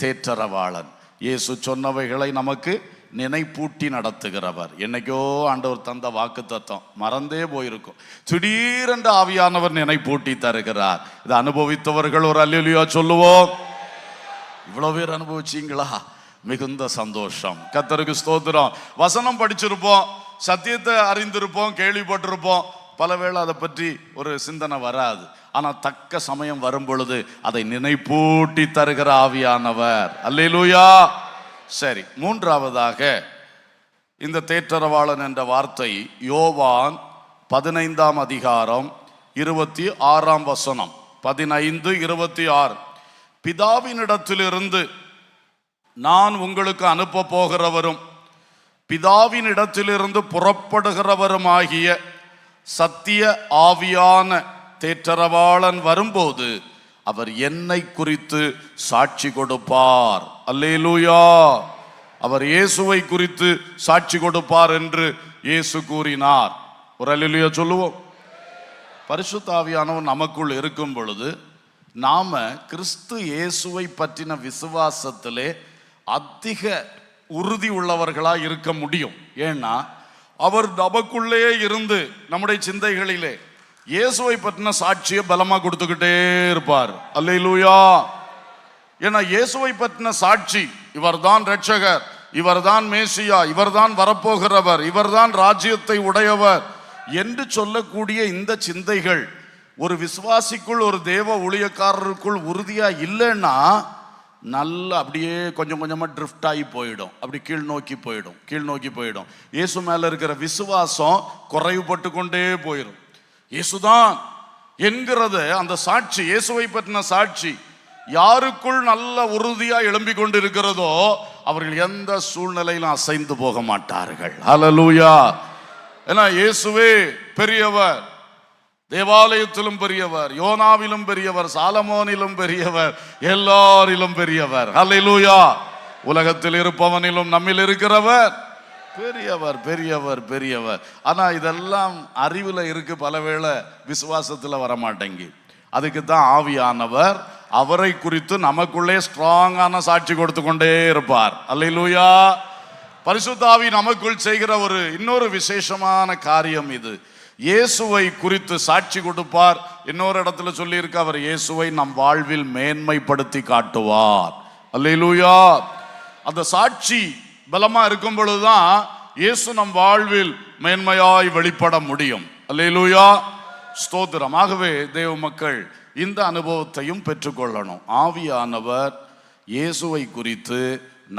தேற்றரவாளன், இயேசு சொன்னவைகளை நமக்கு நினைப்பூட்டி நடத்துகிறவர். என்னைக்கோ ஆண்டவர் தந்த வாக்கு தத்தம் மறந்தே போயிருக்கும், திடீரென்று ஆவியானவர் நினைப்பூட்டி தருகிறார். இதை அனுபவித்தவர்கள் ஒரு அல்லேலூயா சொல்லுவோம். இவ்வளவு பேர் அனுபவிச்சீங்களா? மிகுந்த சந்தோஷம். கர்த்தருக்கு ஸ்தோத்திரம். வசனம் படிச்சிருப்போம், சத்தியத்தை அறிந்திருப்போம், கேள்விப்பட்டிருப்போம், பலவேளை அதை பற்றி ஒரு சிந்தனை வராது. ஆனால் தக்க சமயம் வரும் பொழுது அதை நினைப்பூட்டி தருகிற ஆவியானவர். அல்லேலூயா. சரி, மூன்றாவதாக இந்த தேற்றரவாளன் என்ற வார்த்தை யோவான் 15ஆம் அதிகாரம் 26ஆம் வசனம். 15:26. பிதாவினிடத்திலிருந்து நான் உங்களுக்கு அனுப்ப போகிறவரும் பிதாவினிடத்திலிருந்து புறப்படுகிறவருமாகிய சத்திய ஆவியான தேற்றரவாளன் வரும்போது அவர் என்னை குறித்து சாட்சி கொடுப்பார். அல்லேலூயா. அவர் இயேசுவை குறித்து சாட்சி கொடுப்பார் என்று இயேசு கூறினார். ஒரு அல்லேலூயா சொல்லுவோம். பரிசுத்த ஆவியானவர் நமக்குள் இருக்கும் பொழுது நாம கிறிஸ்து இயேசுவை பற்றின விசுவாசத்திலே அதிக உறுதி உள்ளவர்களா இருக்க முடியும். ஏன்னா அவர் நமக்குள்ளே இருந்து நம்முடைய சிந்தைகளிலே இயேசுவை பற்றின சாட்சியை பலமா கொடுத்துக்கிட்டே இருப்பார். அல்லேலூயா. ஏன்னா இயேசுவை பற்றின சாட்சி, இவர்தான் இரட்சகர், இவர்தான் மேசியா, இவர்தான் வரப்போகிறவர், இவர்தான் ராஜ்யத்தை உடையவர் என்று சொல்லக்கூடிய இந்த சிந்தைகள் ஒரு விசுவாசிக்குள், ஒரு தேவ ஊழியக்காரருக்குள் உறுதியா இல்லைன்னா நல்லா அப்படியே கொஞ்சம் கொஞ்சமா ட்ரிஃப்ட் ஆகி போயிடும், அப்படி கீழ் நோக்கி போயிடும், கீழ் நோக்கி போயிடும். இயேசு மேல இருக்கிற விசுவாசம் குறைவுபட்டு கொண்டே போயிடும். இயேசுதான் என்கிறது அந்த சாட்சி, இயேசுவை பற்றின சாட்சி யாருக்குள் நல்ல உறுதியா எழும்பி கொண்டு இருக்கிறதோ அவர்கள் எந்த சூழ்நிலையிலும் அசைந்து போக மாட்டார்கள். ஹல்லேலூயா. ஏன்னா இயேசுவே பெரியவர், தேவாலயத்திலும் பெரியவர், யோனாவிலும் பெரியவர், சாலமோனிலும் பெரியவர், எல்லாரிலும் பெரியவர். ஹல்லேலூயா. உலகத்தில் இருப்பவனிலும் நம்மில் இருக்கிறவர் பெரியவர், பெரியவர், பெரியவர். ஆனா இதெல்லாம் அறிவுல இருக்கு, பலவேளை விசுவாசத்துல வரமாட்டேங்கி. அதுக்கு தான் ஆவியானவர் அவரை குறித்து நமக்குள்ளே ஸ்ட்ராங்கான சாட்சி கொடுத்து கொண்டே இருப்பார். அல்லேலூயா. பரிசுத்த ஆவி நமக்குள் செய்கிற இன்னொரு விசேஷமான காரியம் இது. இயேசுவை குறித்து சாட்சி கொடுப்பார். இன்னொரு இடத்துல சொல்லி இருக்க, அவர் இயேசுவை நம் வாழ்வில் மேன்மைப்படுத்தி காட்டுவார். அல்லேலூயா. அந்த சாட்சி பலமா இருக்கும் பொழுதுதான் இயேசு நம் வாழ்வில் மேன்மையாய் வெளிப்பட முடியும். அல்லேலூயா, ஸ்தோத்திரம். ஆகவே தேவ மக்கள் இந்த அனுபவத்தையும் பெற்றுக்கொள்ளணும். ஆவியானவர் இயேசுவை குறித்து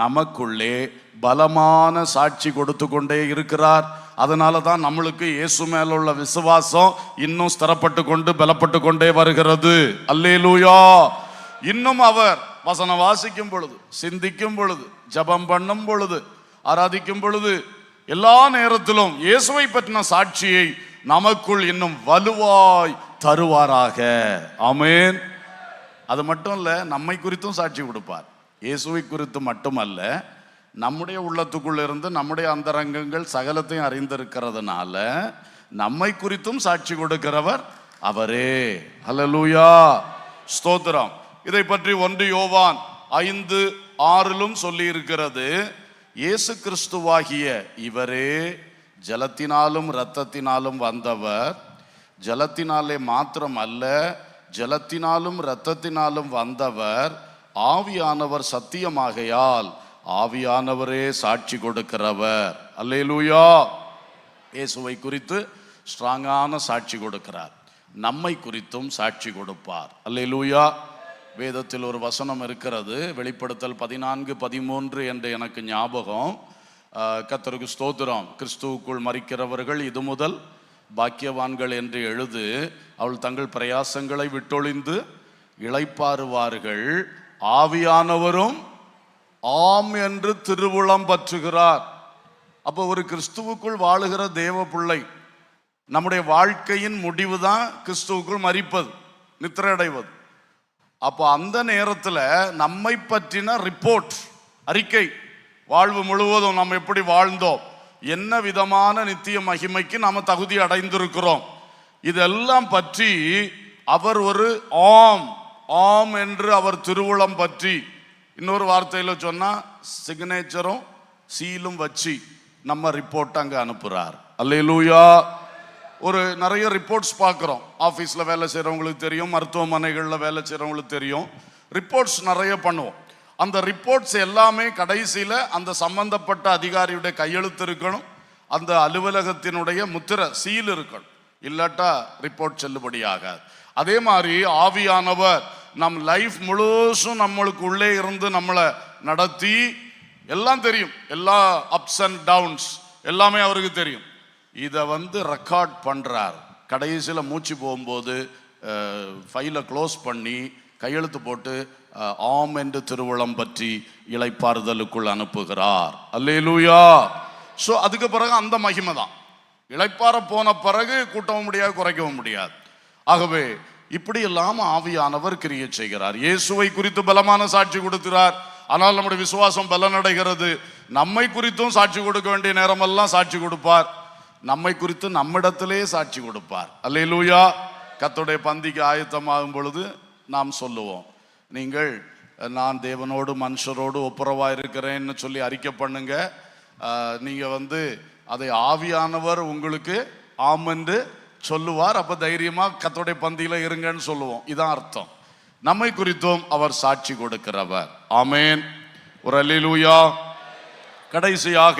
நமக்குள்ளே பலமான சாட்சி கொடுத்து கொண்டே இருக்கிறார். அதனால தான் நம்மளுக்கு இயேசு மேல உள்ள விசுவாசம் இன்னும் ஸ்திரப்பட்டு கொண்டு பலப்பட்டு கொண்டே வருகிறது. அல்லேலூயா. இன்னும் அவர் வசனம் வாசிக்கும் பொழுது, சிந்திக்கும் பொழுது, ஜெபம் பண்ணும் பொழுது, ஆராதிக்கும் பொழுது, எல்லா நேரத்திலும் இயேசுவை பற்றின சாட்சியை நமக்குள் இன்னும் வலுவாய் தருவாராக. ஆமென். அது மட்டும் இல்ல, நம்மை குறித்தும் சாட்சி கொடுப்பார். இயேசுவை குறித்து மட்டுமல்ல, நம்முடைய உள்ளத்துக்குள்ள இருந்து நம்முடைய அந்தரங்கங்கள் சகலத்தையும் அறிந்திருக்கிறதுனால நம்மை குறித்தும் சாட்சி கொடுக்கிறவர் அவரே. அல்லேலூயா, ஸ்தோத்திரம். இதை பற்றி 1 யோவான் 5:6 சொல்லி இருக்கிறது. இயேசு கிறிஸ்துவாகிய இவரே ஜலத்தினாலும் இரத்தத்தினாலும் வந்தவர், ஜலத்தினாலே மாத்திரம் அல்ல, ஜலத்தினாலும் இரத்தத்தினாலும் வந்தவர், ஆவியானவர் சத்தியமாகையால் ஆவியானவரே சாட்சி கொடுக்கிறவர். அல்லேலூயா. இயேசுவை குறித்து ஸ்ட்ராங்கான சாட்சி கொடுக்கிறார். நம்மை குறித்தும் சாட்சி கொடுப்பார். அல்லேலூயா. வேதத்தில் ஒரு வசனம் இருக்கிறது, வெளிப்படுத்தல் 14:13 என்று எனக்கு ஞாபகம். கர்த்தருக்கு ஸ்தோத்திரம். கிறிஸ்துவுக்குள் மரிக்கிறவர்கள் இது முதல் பாக்கியவான்கள் என்று எழுது. அவள் தங்கள் பிரயாசங்களை விட்டொழிந்து இளைப்பாறுவார்கள், ஆவியானவரும் ஆம் என்று திருவுளம் பற்றுகிறார். அப்போ ஒரு கிறிஸ்துவுக்குள் வாழுகிற தேவ பிள்ளை, நம்முடைய வாழ்க்கையின் முடிவு தான் கிறிஸ்துவுக்குள் மரிப்பது, நித்திரை அடைவது. அப்போ அந்த நேரத்தில் நம்மை பற்றின ரிப்போர்ட், அறிக்கை, வாழ்வு முழுவதும் நாம் எப்படி வாழ்ந்தோம், என்ன விதமான நித்திய மகிமைக்கு நாம் தகுதி அடைந்திருக்கிறோம், இதெல்லாம் பற்றி அவர் ஒரு ஆம் ஆம் என்று அவர் திருவுளம் பற்றி, இன்னொரு வார்த்தையில் சொன்னால் சிக்னேச்சரும் சீலும் வச்சு நம்ம ரிப்போர்ட் அங்கே அனுப்புகிறார். அல்லேலூயா. நிறைய ரிப்போர்ட்ஸ் பார்க்குறோம். ஆஃபீஸில் வேலை செய்கிறவங்களுக்கு தெரியும், மருத்துவமனைகளில் வேலை செய்கிறவங்களுக்கு தெரியும், ரிப்போர்ட்ஸ் நிறைய பண்ணுவோம். அந்த ரிப்போர்ட்ஸ் எல்லாமே கடைசியில் அந்த சம்பந்தப்பட்ட அதிகாரியுடைய கையெழுத்து இருக்கணும், அந்த அலுவலகத்தினுடைய முத்திரை சீல் இருக்கணும், இல்லாட்டா ரிப்போர்ட் செல்லுபடியாகாது. அதே மாதிரி ஆவியானவர் நம் லைஃப் முழுசும் நம்மளுக்கு உள்ளே இருந்து நம்மளை நடத்தி, எல்லாம் தெரியும், எல்லா அப்ஸ் அண்ட் டவுன்ஸ் எல்லாமே அவருக்கு தெரியும். இதை ரெக்கார்ட் பண்ணுறார். கடைசியில் மூச்சு போகும்போது ஃபைலை க்ளோஸ் பண்ணி கையெழுத்து போட்டு ஆம் என்று திருவுளம் பற்றி இளைப்பாறுதலுக்குள் அனுப்புகிறார். அல்லேலூயா. ஸோ அதுக்கு பிறகு அந்த மகிமை தான். இளைப்பாற போன பிறகு கூட்டவும் முடியாது, குறைக்கவும் முடியாது. ஆகவே இப்படியெல்லாம் ஆவியானவர் கிரியை செய்கிறார். இயேசுவை குறித்து பலமான சாட்சி கொடுக்கிறார். ஆனால் நம்முடைய விசுவாசம் பலனடைகிறது. நம்மை குறித்தும் சாட்சி கொடுக்க வேண்டிய நேரமெல்லாம் சாட்சி கொடுப்பார். நம்மை குறித்து நம்மிடத்திலே சாட்சி கொடுப்பார். அல்லேலூயா. கர்த்தருடைய பந்திக்கு ஆயத்தமாகும் பொழுது நாம் சொல்லுவோம், நீங்கள் நான் தேவனோடு மனுஷரோடு ஒப்புரவாக இருக்கிறேன்னு சொல்லி அறிக்கை பண்ணுங்க. நீங்கள் அதை ஆவியானவர் உங்களுக்கு ஆம் என்று சொல்லுவார். அப்போ தைரியமாக கர்த்தருடைய பந்தியில் இருங்கன்னு சொல்லுவோம். இதான் அர்த்தம். நம்மை குறித்தும் அவர் சாட்சி கொடுக்கிறவர். ஆமேன். ஒரு அல்லேலூயா. கடைசியாக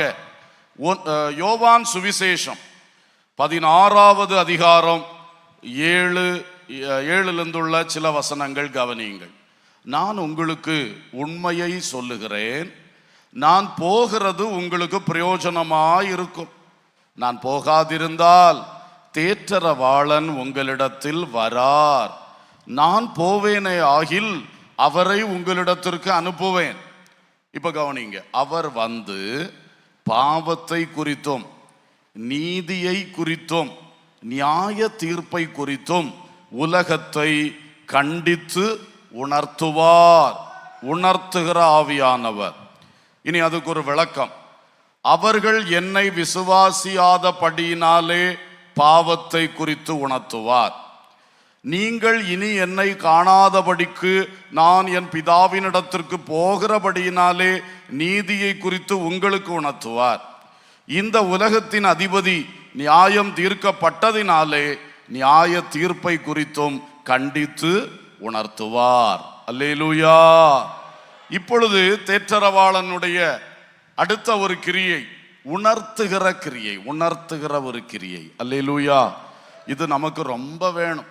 யோவான் சுவிசேஷம் 16வது அதிகாரம் 7 சில வசனங்கள் கவனியுங்கள். நான் உங்களுக்கு உண்மையை சொல்லுகிறேன், நான் போகிறது உங்களுக்கு பிரயோஜனமாயிருக்கும். நான் போகாதிருந்தால் தேற்றரவாளன் உங்களிடத்தில் வரார். நான் போவேனே ஆகில் அவரை உங்களிடத்திற்கு அனுப்புவேன். இப்ப கவனிங்க, அவர் பாவத்தை குறித்தும் நீதியை குறித்தும் நியாய தீர்ப்பை குறித்தும் உலகத்தை கண்டித்து உணர்த்துவார். உணர்த்துகிற ஆவியானவர். இனி அதுக்கு ஒரு விளக்கம். அவர்கள் என்னை விசுவாசியாதபடியினாலே பாவத்தை குறித்து உணர்த்துவார். நீங்கள் இனி என்னை காணாதபடிக்கு நான் என் பிதாவினிடத்திற்கு போகிறபடியினாலே நீதியை குறித்து உங்களுக்கு உணர்த்துவார். இந்த உலகத்தின் அதிபதி நியாயம் தீர்க்கப்பட்டதினாலே நியாய தீர்ப்பை குறித்தும் கண்டித்து உணர்த்துவார். அல்லேலூயா. இப்பொழுது தேற்றரவாளனுடைய அடுத்த ஒரு கிரியை உணர்த்துகிற கிரியை, உணர்த்துகிற ஒரு கிரியை. அல்லேலூயா. இது நமக்கு ரொம்ப வேணும்.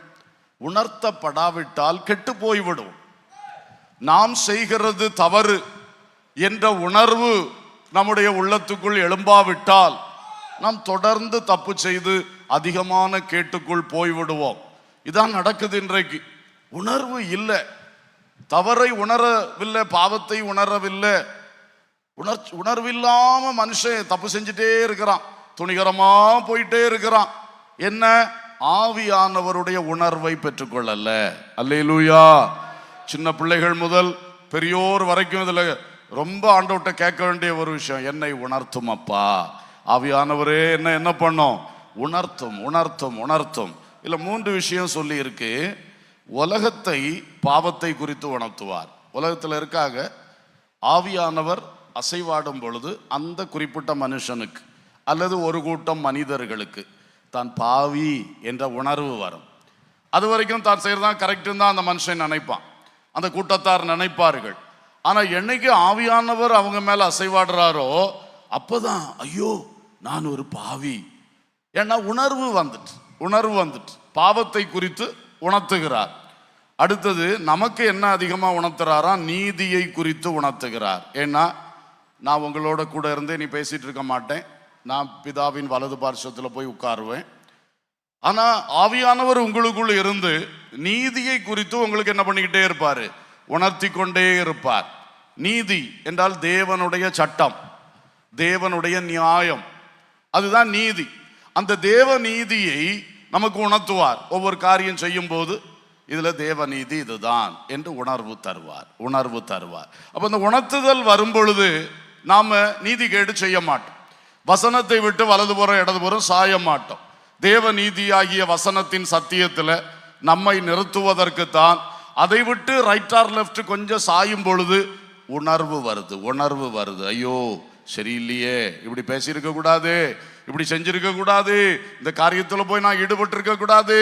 உணர்த்தப்படாவிட்டால் கெட்டு போய்விடும். நாம் செய்கிறது தவறு என்ற உணர்வு நம்முடைய உள்ளத்துக்குள் எழும்பாவிட்டால் நாம் தொடர்ந்து தப்பு செய்து அதிகமான கேட்டுக்குள் போய்விடுவோம். இதான் நடக்குது இன்றைக்கு. உணர்வு இல்லை, தவறை உணரவில்லை, பாவத்தை உணரவில்லை. உணர்வில்லாம மனுஷன் தப்பு செஞ்சுட்டே இருக்கிறான், துணிகரமா போயிட்டே இருக்கிறான். என்ன? ஆவியானவருடைய உணர்வை பெற்றுக்கொள்ளல. அல்லேலூயா. சின்ன பிள்ளைகள் முதல் பெரியோர் வரைக்கும் இதுல ரொம்ப ஆண்டவர்கிட்ட கேட்க வேண்டிய ஒரு விஷயம், என்னை உணர்த்தும் அப்பா. ஆவியானவரே என்ன பண்ணும்? உணர்த்தும், உணர்த்தும், உணர்த்தும். இல்ல 3 விஷயம் சொல்லி இருக்கு. உலகத்தை பாவத்தை குறித்து உணர்த்துவார். உலகத்தில் இருக்காக ஆவியானவர் அசைவாடும் பொழுது அந்த குறிப்பிட்ட மனுஷனுக்கு அல்லது ஒரு கூட்டம் மனிதர்களுக்கு தான் பாவி என்ற உணர்வு வரும். அது வரைக்கும் தான் செய்யறதான் கரெக்டுன்னு தான் அந்த மனுஷன் நினைப்பான், அந்த கூட்டத்தார் நினைப்பார்கள். ஆனா என்னைக்கு ஆவியானவர் அவங்க மேல அசைவாடுறாரோ அப்பதான் ஐயோ நான் ஒரு பாவி. ஏன்னா உணர்வு வந்துட்டு பாவத்தை குறித்து உணர்த்துகிறார். அடுத்தது நமக்கு என்ன அதிகமா உணர்த்துறாரா? நீதியை குறித்து உணர்த்துகிறார். ஏன்னா நான் உங்களோட கூட இருந்து நீ பேசிட்டு இருக்க மாட்டேன், நான் பிதாவின் வலது பார்சத்தில் போய் உட்காருவேன். ஆனா ஆவியானவர் உங்களுக்குள்ள இருந்து நீதியை குறித்து உங்களுக்கு என்ன பண்ணிக்கிட்டே இருப்பாரு? உணர்த்தி கொண்டே இருப்பார். நீதி என்றால் தேவனுடைய சட்டம், தேவனுடைய நியாயம், அதுதான் நீதி. அந்த தேவ நீதியை நமக்கு உணர்த்துவார். ஒவ்வொரு காரியம் செய்யும் போது இதுல தேவ நீதி இதுதான் என்று உணர்வு தருவார். அப்ப இந்த உணர்த்துதல் வரும் பொழுது நாம நீதி கேடு செய்ய மாட்டோம், வசனத்தை விட்டு வலதுபுறம் இடதுபுறம் சாய மாட்டோம். தேவ நீதியாகிய வசனத்தின் சத்தியத்துல நம்மை நிறுத்துவதற்கு தான். அதை விட்டு ரைட் ஆர் லெஃப்ட் கொஞ்சம் சாயும் பொழுது உணர்வு வருது. ஐயோ சரியில்லையே, இப்படி பேசியிருக்க கூடாது, இப்படி செஞ்சிருக்க கூடாது, இந்த காரியத்தில் போய் நான் ஈடுபட்டு இருக்க கூடாது.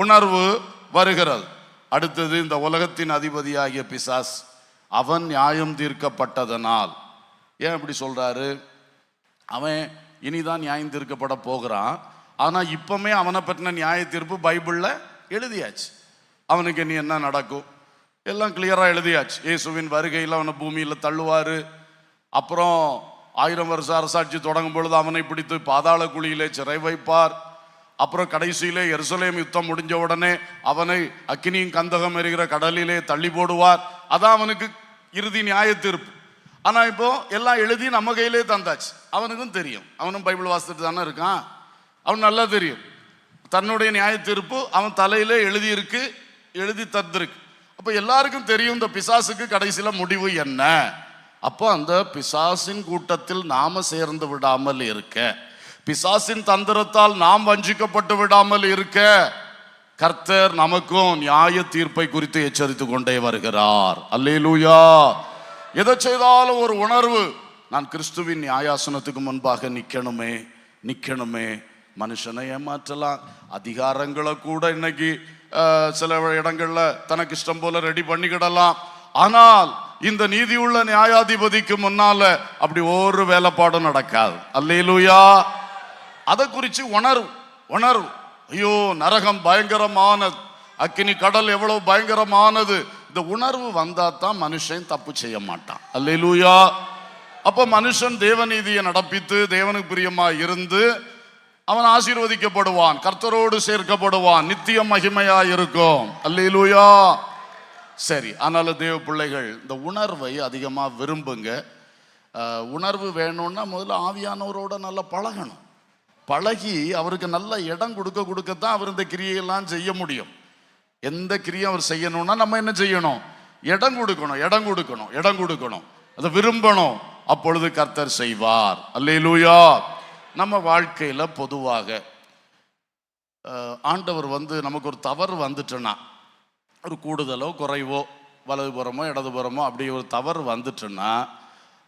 உணர்வு வருகிறது. அடுத்தது இந்த உலகத்தின் அதிபதியாகிய பிசாஸ், அவன் நியாயம் தீர்க்கப்பட்டதனால். ஏன் இப்படி சொல்றாரு? அவன் இனிதான் நியாயம் தீர்க்கப்பட போகிறான். ஆனா இப்பவுமே அவனை பற்றின நியாய தீர்ப்பு பைபிள்ல எழுதியாச்சு. அவனுக்கு இனி என்ன நடக்கும் எல்லாம் கிளியரா எழுதியாச்சு. இயேசுவின் வருகையில் அவனை பூமியில தள்ளுவாரு. அப்புறம் 1000 வருஷ அரசாட்சி தொடங்கும் பொழுது அவனை பிடித்து பாதாள குழியிலே சிறை வைப்பார். அப்புறம் கடைசியிலே எருசலேம் யுத்தம் முடிஞ்ச உடனே அவனை அக்கினியும் கந்தகம் எரிகிற கடலிலே தள்ளி போடுவார். அதான் அவனுக்கு இறுதி நியாய தீர்ப்பு. ஆனா இப்போ எல்லாம் எழுதி நம்ம கையிலே தந்தாச்சு. அவனுக்கும் தெரியும், அவனும் பைபிள் வாசித்துட்டு தானே இருக்கான், அவன் நல்லா தெரியும் தன்னுடைய நியாய தீர்ப்பு அவன் தலையிலே எழுதி தந்திருக்கு. அப்ப எல்லாருக்கும் தெரியும் இந்த பிசாசுக்கு கடைசியில முடிவு என்ன. அப்போ அந்த பிசாசின் கூட்டத்தில் நாம சேர்ந்து விடாமல் இருக்க, பிசாசின் தந்திரத்தால் நாம் வஞ்சிக்கப்பட்டு விடாமல் இருக்க கர்த்தர் நமக்கும் நியாய தீர்ப்பை குறித்து எச்சரித்து கொண்டே வருகிறார். அல்லேலூயா. எதை செய்தாலும் ஒரு உணர்வு, நான் கிறிஸ்துவின் நியாயாசனத்துக்கு முன்பாக நிக்கணுமே. மனுஷனை ஏமாற்றலாம், அதிகாரங்களை கூட இன்னைக்கு சில இடங்கள்ல தனக்கு இஷ்டம் போல ரெடி பண்ணிக்கிடலாம். ஆனால் இந்த நீதியுள்ள நியாயாதிபதிக்கு முன்னால அப்படி ஒரு வேலைப்பாடும் நடக்காது. அல்லேலூயா. அதை குறித்து உணர்வு. ஐயோ நரகம் பயங்கரமானது, அக்கினி கடல் எவ்வளவு பயங்கரமானது. இந்த உணர்வு வந்தா தான் மனுஷன் தப்பு செய்ய மாட்டான். அல்லேலூயா. அப்ப மனுஷன் தேவநீதியை நடப்பித்து தேவனுக்கு பிரியமா இருந்து அவன் ஆசீர்வதிக்கப்படுவான், கர்த்தரோடு சேர்க்கப்படுவான், நித்திய மகிமையா இருக்கும். அல்லேலூயா. சரி, ஆனாலும் தேவ பிள்ளைகள் இந்த உணர்வை அதிகமா விரும்புங்க. உணர்வு வேணும்னா முதல்ல ஆவியானவரோட நல்லா பழகி அவருக்கு நல்ல இடம் கொடுக்கத்தான் அவர் இந்த கிரியையெல்லாம் செய்ய முடியும். எந்த கிரியை அவர் செய்யணும்னா நம்ம என்ன செய்யணும்? இடம் கொடுக்கணும், அதை விரும்பணும். அப்பொழுது கர்த்தர் செய்வார். அல்லேலூயா. நம்ம வாழ்க்கையில பொதுவாக ஆண்டவர் நமக்கு ஒரு தவறு வந்துட்டுன்னா, ஒரு கூடுதலோ குறைவோ வலதுபுறமோ இடதுபுறமோ அப்படி ஒரு தவறு வந்துட்டுன்னா,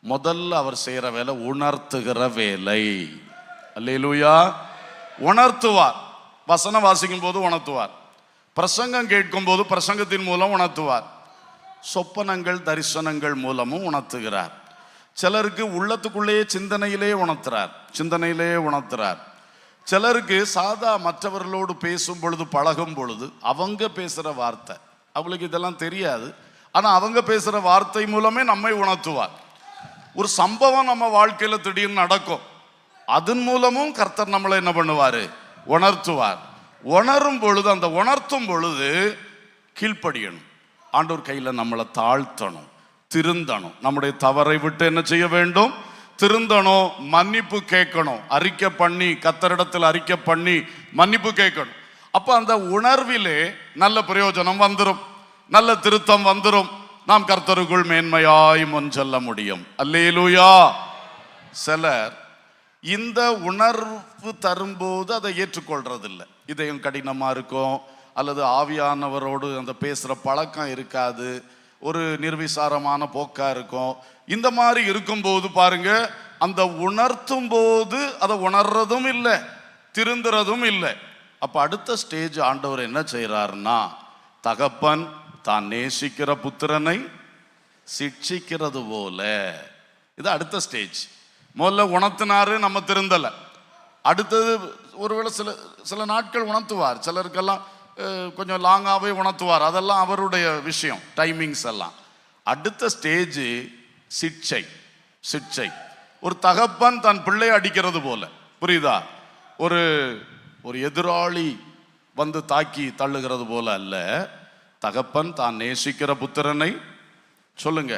முதல்ல அவர் செய்கிற வேலை உணர்த்துகிற வேலை. அல்லேலூயா. உணர்த்துவார். வசனம் வாசிக்கும் போது உணர்த்துவார், பிரசங்கம் கேட்கும் போது பிரசங்கத்தின் மூலம் உணர்த்துவார், சொப்பனங்கள் தரிசனங்கள் மூலமும் உணர்த்துகிறார். சிலருக்கு உள்ளத்துக்குள்ளேயே சிந்தனையிலே உணர்த்துறார். சிலருக்கு சாதா மற்றவர்களோடு பேசும் பொழுது பழகும் பொழுது அவங்க பேசுகிற வார்த்தை, அவங்களுக்கு இதெல்லாம் தெரியாது, ஆனால் அவங்க பேசுகிற வார்த்தை மூலமே நம்மை உணர்த்துவார். ஒரு சம்பவம் நம்ம வாழ்க்கையில் திடீர்னு நடக்கும், அதன் மூலமும் கர்த்தர் நம்மளை என்ன பண்ணுவார், உணர்த்துவார். உணரும் பொழுது, அந்த உணர்த்தும் பொழுது கீழ்ப்படியணும், ஆண்டவர் கையில் நம்மளை தாழ்த்தணும், திருந்தணும். நம்முடைய தவறை விட்டு என்ன செய்ய வேண்டும், திருந்தணும், மன்னிப்பு கேட்கணும், அறிக்கை பண்ணி கர்த்தரிடத்தில் அறிக்கை பண்ணி மன்னிப்பு கேட்கணும். அப்போ அந்த உணர்விலே நல்ல பிரயோஜனம் வந்துடும், நல்ல திருத்தம் வந்துடும், நாம் கர்த்தருக்குள் மேன்மையாய் முன் செல்ல முடியும். அல்லேலூயா. சிலர் இந்த உணர்வு தரும்போது அதை ஏற்றுக்கொள்றதில்லை. இதயம் கடினமா இருக்கும், அல்லது ஆவியானவரோடு அந்த பேசுகிற பழக்கம் இருக்காது, ஒரு நிர்விசாரமான போக்கா இருக்கும். இந்த மாதிரி இருக்கும்போது பாருங்க, அந்த உணர்த்தும் போது அதை உணர்றதும் இல்லை, திருந்துறதும் இல்லை. அப்ப அடுத்த ஸ்டேஜ் ஆண்டவர் என்ன செய்யறாருன்னா, தகப்பன் தான் நேசிக்கிற புத்திரனை சிட்சிக்கிறது போல, இது அடுத்த ஸ்டேஜ். முதல்ல உணர்த்தினாரு, நம்ம திருந்தல. அடுத்தது ஒருவேளை சில நாட்கள் உணர்த்துவார், சிலருக்கெல்லாம் கொஞ்சம் லாங்காகவே உணர்த்துவார், அதெல்லாம் அவருடைய விஷயம், டைமிங்ஸ் எல்லாம். அடுத்த ஸ்டேஜ் சிட்சை. ஒரு தகப்பன் தன் பிள்ளையை அடிக்கிறது போல, புரியுதா? ஒரு எதிராளி தாக்கி தள்ளுகிறது போல அல்ல, தகப்பன் தான் நேசிக்கிற புத்திரனை சொல்லுங்க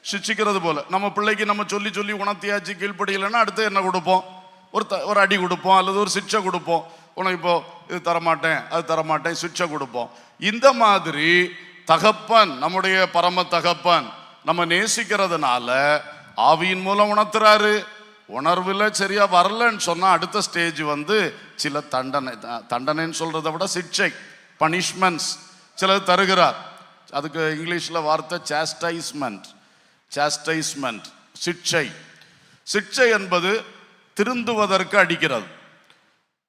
சிட்சிக்கிறது போல. நம்ம பிள்ளைக்கு நம்ம சொல்லி சொல்லி உணர்த்தியாச்சு, கீழ்ப்படியலைன்னா அடுத்து என்ன கொடுப்போம், ஒரு அடி கொடுப்போம், அல்லது ஒரு சிட்சை கொடுப்போம். உனக்கு இப்போ இது தரமாட்டேன், அது தரமாட்டேன், சிட்சை கொடுப்போம். இந்த மாதிரி தகப்பன், நம்முடைய பரம தகப்பன் நம்ம நேசிக்கிறதுனால ஆவியின் மூலம் உணர்த்துறாரு. உணர்வில் சரியா வரலன்னு சொன்னா அடுத்த ஸ்டேஜ் சில தண்டனைன்னு சொல்றதை விட சிட்சை, பனிஷ்மெண்ட்ஸ் சிலது தருகிறார். அதுக்கு இங்கிலீஷ்ல வார்த்தை சாஸ்டைஸ்மெண்ட், சிட்சை என்பது திருந்துவதற்கு அடிக்கிறது,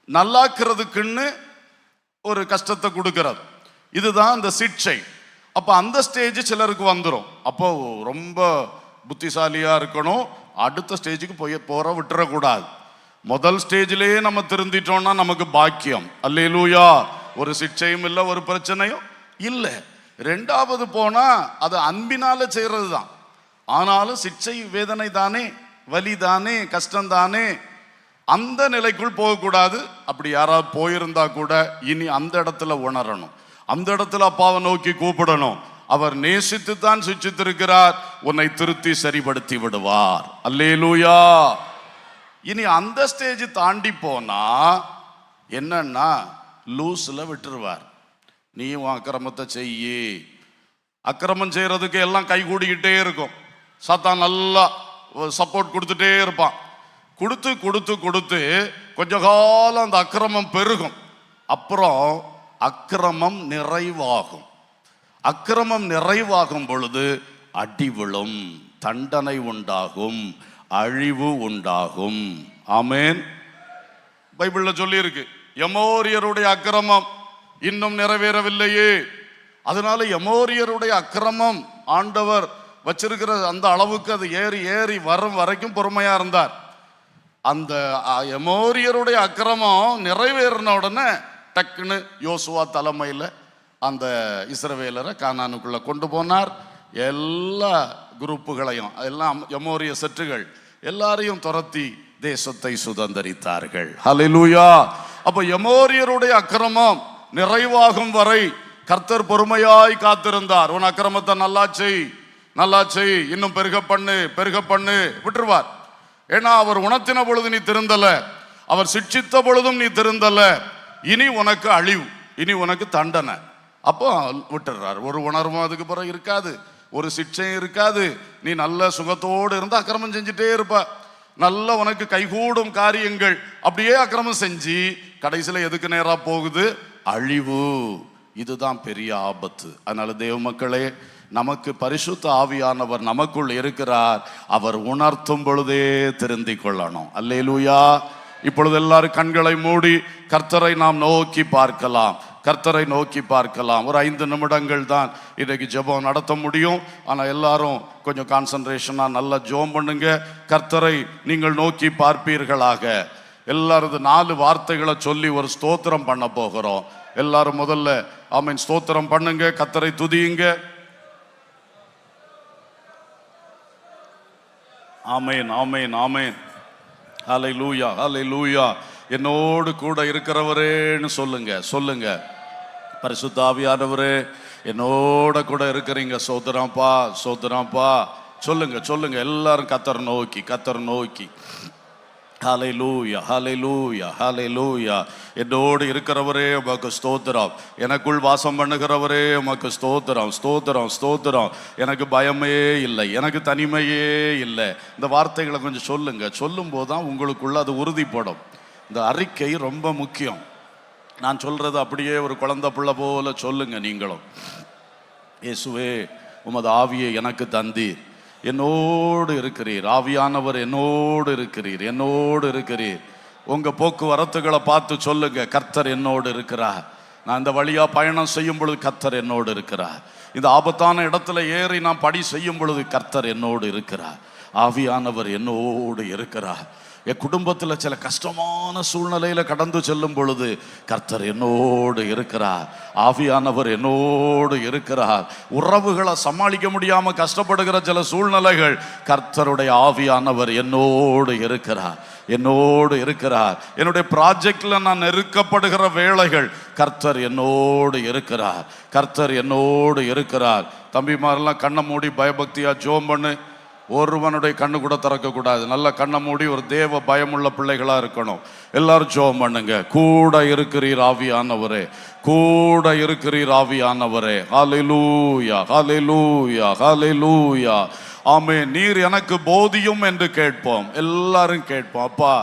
நல்லாக்குறதுக்குன்னு ஒரு கஷ்டத்தை கொடுக்கிறது, இதுதான் இந்த சிட்சை. அப்ப அந்த ஸ்டேஜ் சிலருக்கு வந்துடும். அப்போ ரொம்ப புத்திசாலியா இருக்கணும், அடுத்த ஸ்டேஜுக்கு போற விட்டுறக்கூடாது. முதல் ஸ்டேஜிலேயே நம்ம திருந்திட்டோம்னா நமக்கு பாக்கியம். அல்லேலூயா. ஒரு சிட்சையும் இல்லை, ஒரு பிரச்சனையும் இல்லை. ரெண்டாவது போனா அது அன்பினால செய்யறது தான், ஆனாலும் சிட்சை வேதனை தானே, வலி தானே, கஷ்டம் தானே. அந்த நிலைக்குள் போகக்கூடாது. அப்படி யாராவது போயிருந்தா கூட இனி அந்த இடத்துல உணரணும், அந்த இடத்துல அப்பாவை நோக்கி கூப்பிடணும். அவர் நேசித்து தான் சிட்சித்திருக்கிறார், உன்னை திருத்தி சரிபடுத்தி விடுவார். அல்லேலூயா. இனி அந்த ஸ்டேஜ் தாண்டி போனா என்னன்னா லூஸ்ல விட்டுருவார். நீ உன் அக்கிரமத்தை செய்யி. அக்கிரமம் செய்யறதுக்கு எல்லாம் கை கூடிக்கிட்டே இருக்கும், சாத்தான் நல்லா சப்போர்ட் கொடுத்துட்டே இருப்பான். கொடுத்து கொடுத்து கொடுத்து கொஞ்ச காலம் அந்த அக்கிரமம் பெருகும். அப்புறம் அக்கிரமம் நிறைவாகும். அக்கிரமம் நிறைவாகும் பொழுது அடி விழும், தண்டனை உண்டாகும், அழிவு உண்டாகும். ஆமென். பைபிள்ல சொல்லி இருக்கு, எமோரியருடைய அக்கிரமம் இன்னும் நிறைவேறவில்லையே. அதனால எமோரியருடைய அக்கிரமம் ஆண்டவர் வச்சிருக்கிற அந்த அளவுக்கு அது ஏறி ஏறி வரும் வரைக்கும் பொறுமையா இருந்தார். அந்த எமோரியருடைய அக்கிரமம் நிறைவேறின உடனே டக்குன்னு யோசுவா தலைமையில் அந்த இஸ்ரவேலரை கானானுக்குள்ள கொண்டு போனார். எல்லா குரூப்புகளையும், எல்லாம் எமோரிய செட்டுகள் எல்லாரையும் துரத்தி தேசத்தை சுதந்தரித்தார்கள். ஹல்லேலூயா. அப்ப எமோரியருடைய அக்கிரமம் நிறைவாகும் வரை கர்த்தர் பொறுமையாய் காத்திருந்தார். உன் அக்கிரமத்தை நல்லா செய், இன்னும் பெருக பண்ணு விட்டுருவார். ஏன்னா அவர் உணர்த்தின பொழுது நீ திருந்தல, அவர் சிட்சித்த பொழுதும் நீ திருந்தல, இனி உனக்கு அழிவு, இனி உனக்கு தண்டனை. அப்போ விட்டுறார். ஒரு உணர்வும் அதுக்கு பிறகு இருக்காது, ஒரு சிட்சையும் இருக்காது. நீ நல்ல சுகத்தோடு இருந்து அக்கிரமம் செஞ்சுட்டே இருப்ப. நல்ல உனக்கு கைகூடும் காரியங்கள் அப்படியே அக்கிரமம் செஞ்சு கடைசியில் எதுக்கு நேரா போகுது? அழிவு. இதுதான் பெரிய ஆபத்து. அதனால தேவ மக்களே, நமக்கு பரிசுத்த ஆவியானவர் நமக்குள் இருக்கிறார். அவர் உணர்த்தும் பொழுதே திருந்திக் கொள்ளணும். அல்லேலூயா. இப்பொழுது எல்லாரும் கண்களை மூடி கர்த்தரை நாம் நோக்கி பார்க்கலாம். கர்த்தரை நோக்கி பார்க்கலாம். ஒரு 5 நிமிடங்கள் தான் இன்றைக்கு ஜெபம் நடத்த முடியும். ஆனால் எல்லாரும் கொஞ்சம் கான்சன்ட்ரேஷனாக நல்லா ஜெபம் பண்ணுங்க. கர்த்தரை நீங்கள் நோக்கி பார்ப்பீர்களாக. எல்லாரும் 4 வார்த்தைகளை சொல்லி ஒரு ஸ்தோத்திரம் பண்ண போகிறோம். எல்லாரும் முதல்ல ஆமென் ஸ்தோத்திரம் பண்ணுங்க. கர்த்தரை துதியுங்க. ஆமென், ஆமென், ஆமென். ஹல்லேலூயா, ஹல்லேலூயா. என்னோடு கூட இருக்கிறவரேன்னு சொல்லுங்க, சொல்லுங்க. பரிசுத்த ஆவியானவரே, என்னோட கூட இருக்கிறீங்க. சோதரப்பா, சோதரப்பா. சொல்லுங்க, சொல்லுங்க. எல்லாரும் கர்த்தரை நோக்கி, கர்த்தரை நோக்கி. ஹல்லேலூயா, ஹல்லேலூயா, ஹல்லேலூயா. என்னோடு இருக்கிறவரே உமக்கு ஸ்தோத்திரம். எனக்குள் வாசம் பண்ணுகிறவரே உமக்கு ஸ்தோத்திரம், ஸ்தோத்திரம், ஸ்தோத்திரம். எனக்கு பயமே இல்லை, எனக்கு தனிமையே இல்லை. இந்த வார்த்தைகளை கொஞ்சம் சொல்லுங்க. சொல்லும் போது தான் உங்களுக்குள்ள அது உறுதிப்படும். இந்த அறிக்கை ரொம்ப முக்கியம். நான் சொல்றது அப்படியே ஒரு குழந்தை பிள்ளை போல சொல்லுங்க. நீங்களும் இயேசுவே, உமது ஆவியை எனக்கு தந்தீர், என்னோடு இருக்கிறீர். ஆவியானவர் என்னோடு இருக்கிறீர், என்னோடு இருக்கிறீர். உங்க போக்குவரத்துகளை பார்த்து சொல்லுங்க, கர்த்தர் என்னோடு இருக்கிறார். நான் இந்த வழியா பயணம் செய்யும் பொழுது கர்த்தர் என்னோடு இருக்கிறார். இந்த ஆபத்தான இடத்துல ஏறி நான் படி செய்யும் பொழுது கர்த்தர் என்னோடு இருக்கிறார். ஆவியானவர் என்னோடு இருக்கிறார். என் குடும்பத்தில் சில கஷ்டமான சூழ்நிலையில கடந்து செல்லும் பொழுது கர்த்தர் என்னோடு இருக்கிறார். ஆவியானவர் என்னோடு இருக்கிறார். உறவுகளை சமாளிக்க முடியாம கஷ்டப்படுகிற சில சூழ்நிலைகள், கர்த்தருடைய ஆவியானவர் என்னோடு இருக்கிறார், என்னோடு இருக்கிறார். என்னுடைய ப்ராஜெக்ட்ல நான் நெருக்கப்படுகிற வேளைகள், கர்த்தர் என்னோடு இருக்கிறார், கர்த்தர் என்னோடு இருக்கிறார். தம்பிமாரெல்லாம் கண்ணை மூடி பயபக்தியா ஜெபம் பண்ணு. ஒருவனுடைய கண்ணு கூட திறக்கக்கூடாது. நல்ல கண்ணை மூடி ஒரு தேவ பயமுள்ள பிள்ளைகளா இருக்கணும். எல்லாரும் ஜெபம் பண்ணுங்க. கூட இருக்கிறீர் ஆவியானவரே, கூட இருக்கிறீர் ஆவியானவரே. ஹல்லேலூயா, ஹல்லேலூயா, ஹல்லேலூயா. ஆமென். நீர் எனக்கு போதியும் என்று கேட்போம். எல்லாரும் கேட்போம். அப்பா,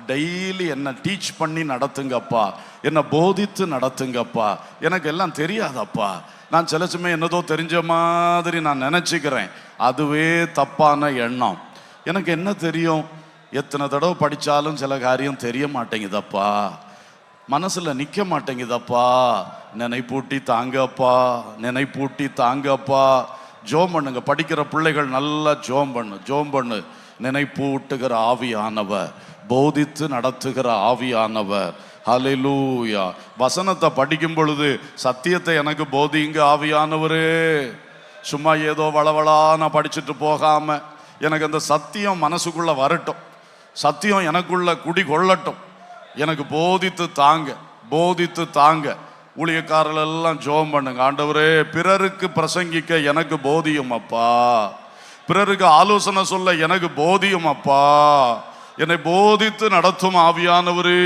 டெய்லி என்ன டீச் பண்ணி நடத்துங்கப்பா, என்ன போதித்து நடத்துங்கப்பா. எனக்கு எல்லாம் தெரியாதப்பா. நான் சில சமயம் என்னதோ தெரிஞ்ச மாதிரி நான் நினைச்சுக்கிறேன். அதுவே தப்பான எண்ணம். எனக்கு என்ன தெரியும்? எத்தனை தடவை படித்தாலும் சில காரியம் தெரிய மாட்டேங்குதப்பா, மனசுல நிற்க மாட்டேங்குதப்பா. நினைப்பூட்டி தாங்கப்பா, நினைப்பூட்டி தாங்கப்பா. ஜோம் பண்ணுங்க. படிக்கிற பிள்ளைகள் நல்லா ஜோம் பண்ணு, ஜோம் பண்ணு. நினைப்பூட்டுகிற ஆவியானவர், போதித்து நடத்துகிற ஆவியானவர். ஹல்லேலூயா. வசனத்தை படிக்கும் பொழுது சத்தியத்தை எனக்கு போதிங்க ஆவியானவரே. சும்மா ஏதோ வளவளா நான் படிச்சுட்டு போகாம, எனக்கு அந்த சத்தியம் மனசுக்குள்ள வரட்டும், சத்தியம் எனக்குள்ள குடி கொள்ளட்டும். எனக்கு போதித்து தாங்க, போதித்து தாங்க. ஊழியக்காரர்கள் எல்லாம் ஜெபம் பண்ணுங்க. ஆண்டவரே, பிறருக்கு பிரசங்கிக்க எனக்கு போதியும் அப்பா, பிறருக்கு ஆலோசனை சொல்ல எனக்கு போதியும் அப்பா. என்னை போதித்து நடத்தும் ஆவியானவரே,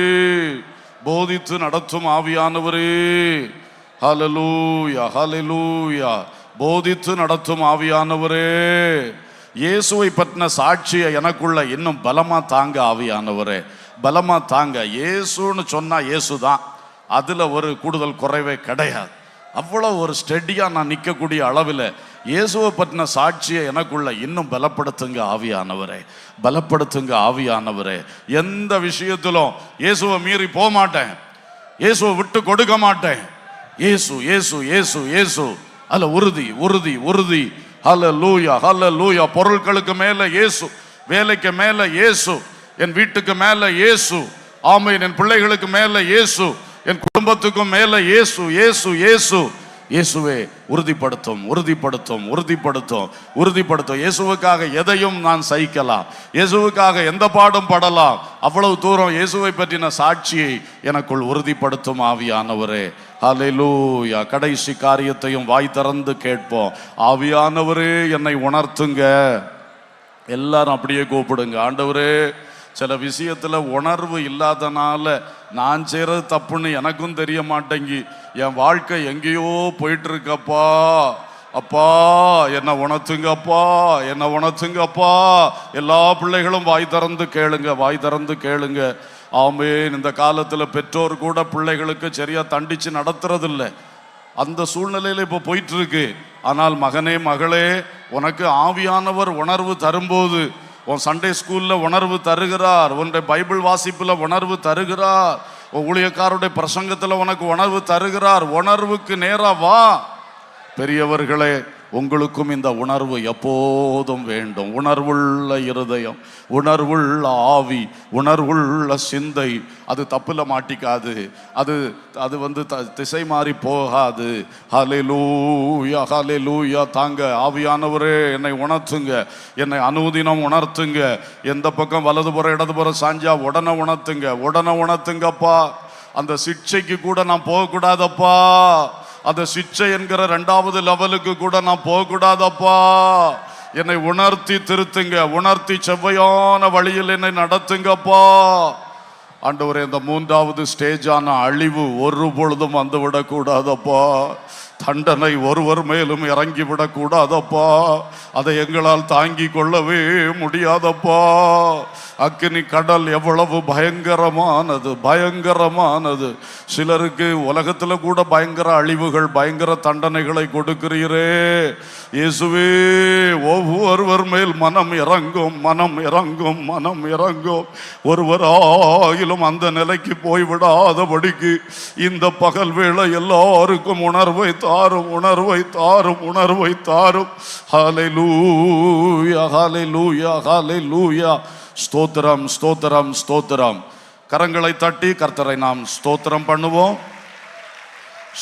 போதித்து நடத்தும் ஆவியானவரே. ஹல்லேலூயா, ஹல்லேலூயா. போதித்து நடத்தும் ஆவியானவரே. இயேசுவை பற்றின சாட்சியை எனக்குள்ள இன்னும் பலமா தாங்க ஆவியானவரே, பலமா தாங்க. இயேசுன்னு சொன்னா இயேசுதான், அதுல ஒரு கூடுதல் குறைவே கிடையாது. அவ்வளோ ஒரு ஸ்டெடியா நான் நிற்கக்கூடிய அளவில் இயேசுவை பற்றின சாட்சியை எனக்குள்ள இன்னும் பலப்படுத்துங்க ஆவியானவரே, பலப்படுத்துங்க ஆவியானவரே. எந்த விஷயத்திலும் இயேசுவை மீறி போக மாட்டேன், இயேசுவை விட்டு கொடுக்க மாட்டேன். இயேசு, இயேசு, இயேசு, இயேசு. அல்ல உறுதி, உறுதி, உறுதி. ஹல்லேலூயா, ஹல்லேலூயா. பொருட்களுக்கு மேல இயேசு, வேலைக்கு மேல இயேசு, என் வீட்டுக்கு மேல இயேசு. ஆமென். என் பிள்ளைகளுக்கு மேல இயேசு, என் குடும்பத்துக்கும் மேல இயேசு, இயேசு, இயேசு. இயேசுவே உறுதிப்படுத்தும், உறுதிப்படுத்தும், உறுதிப்படுத்தும், உறுதிப்படுத்தும். இயேசுவுக்காக எதையும் நான் சகிக்கலாம், இயேசுவுக்காக எந்த பாடும் படலாம். அவ்வளவு தூரம் இயேசுவை பற்றின சாட்சியை எனக்குள் உறுதிப்படுத்தும் ஆவியானவரே. ஹல்லேலூயா. கடைசி காரியத்தையும் வாய் திறந்து கேட்போம். ஆவியானவரே, என்னை உணர்த்துங்க. எல்லாரும் அப்படியே கூப்பிடுங்க. ஆண்டவரே, சில விஷயத்துல உணர்வு இல்லாதனால நான் செய்யறது தப்புன்னு எனக்கும் தெரிய மாட்டேங்கி என் வாழ்க்கை எங்கேயோ போயிட்டு இருக்கப்பா. அப்பா, என்ன உணர்த்துங்கப்பா, என்ன உணர்த்துங்கப்பா. எல்லா பிள்ளைகளும் வாய் திறந்து கேளுங்க, வாய் திறந்து கேளுங்க. ஆமென். இந்த காலத்துல பெற்றோர் கூட பிள்ளைகளுக்கு சரியா தண்டிச்சு நடத்துறதில்லை. அந்த சூழ்நிலையில இப்போ போயிட்டு இருக்கு. ஆனால் மகனே மகளே, உனக்கு ஆவியானவர் உணர்வு தரும்போது, உன் சண்டே ஸ்கூல்ல உணர்வு தருகிறார், உன்னுடைய பைபிள் வாசிப்புல உணர்வு தருகிறார், உன் ஊழியக்காரருடைய பிரசங்கத்துல உனக்கு உணர்வு தருகிறார். உணர்வுக்கு நேரா வா. பெரியவர்களே, உங்களுக்கும் இந்த உணர்வு எப்போதும் வேண்டும். உணர்வுள்ள இருதயம், உணர்வுள்ள ஆவி, உணர்வுள்ள சிந்தை. அது தப்புல மாட்டிக்காது. அது அது வந்து திசை மாறி போகாது. ஹல்லேலூயா, ஹல்லேலூயா. தாங்க ஆவியானவரே, என்னை உணர்த்துங்க, என்னை அனுதினம் உணர்த்துங்க. எந்த பக்கம் வலதுபுறம் இடதுபுறம் சாஞ்சா உடனே உணர்த்துங்க, உடனே உணர்த்துங்கப்பா. அந்த சிக்ஷைக்கு கூட நான் போகக்கூடாதப்பா. அந்த சிக்ஷை என்கிற 2வது லெவலுக்கு கூட நான் போகக்கூடாதப்பா. என்னை உணர்த்தி திருத்துங்க, உணர்த்தி செவ்வையான வழியில் என்னை நடத்துங்கப்பா. ஆண்டவரே, இந்த 3வது ஸ்டேஜான அழிவு ஒரு பொழுதும் வந்து விடக்கூடாதப்பா. தண்டனை ஒருவர் மேலும் இறங்கி விடக்கூடாதப்பா. அதை எங்களால் தாங்கி கொள்ளவே முடியாதப்பா. அக்கினி கடல் எவ்வளவு பயங்கரமானது, பயங்கரமானது. சிலருக்கு உலகத்துல கூட பயங்கர அழிவுகள், பயங்கர தண்டனைகளை கொடுக்கிறீரே இயேசுவே. ஒவ்வொருவர் மேல் மனம் இறங்கும், மனம் இறங்கும், மனம் இறங்கும். ஒருவராயிலும் அந்த நிலைக்கு போய்விடாதபடிக்கு இந்த பகல் வேளை எல்லாருக்கும் உணர்வை தாரும், உணர்வை தாரும், உணர்வை தாரும். ஹல்லேலூயா, ஹல்லேலூயா, ஹல்லேலூயா. ஸ்தோத்திரம், ஸ்தோத்திரம், ஸ்தோத்திரம். கரங்களை தட்டி கர்த்தரை நாம் ஸ்தோத்திரம் பண்ணுவோம்.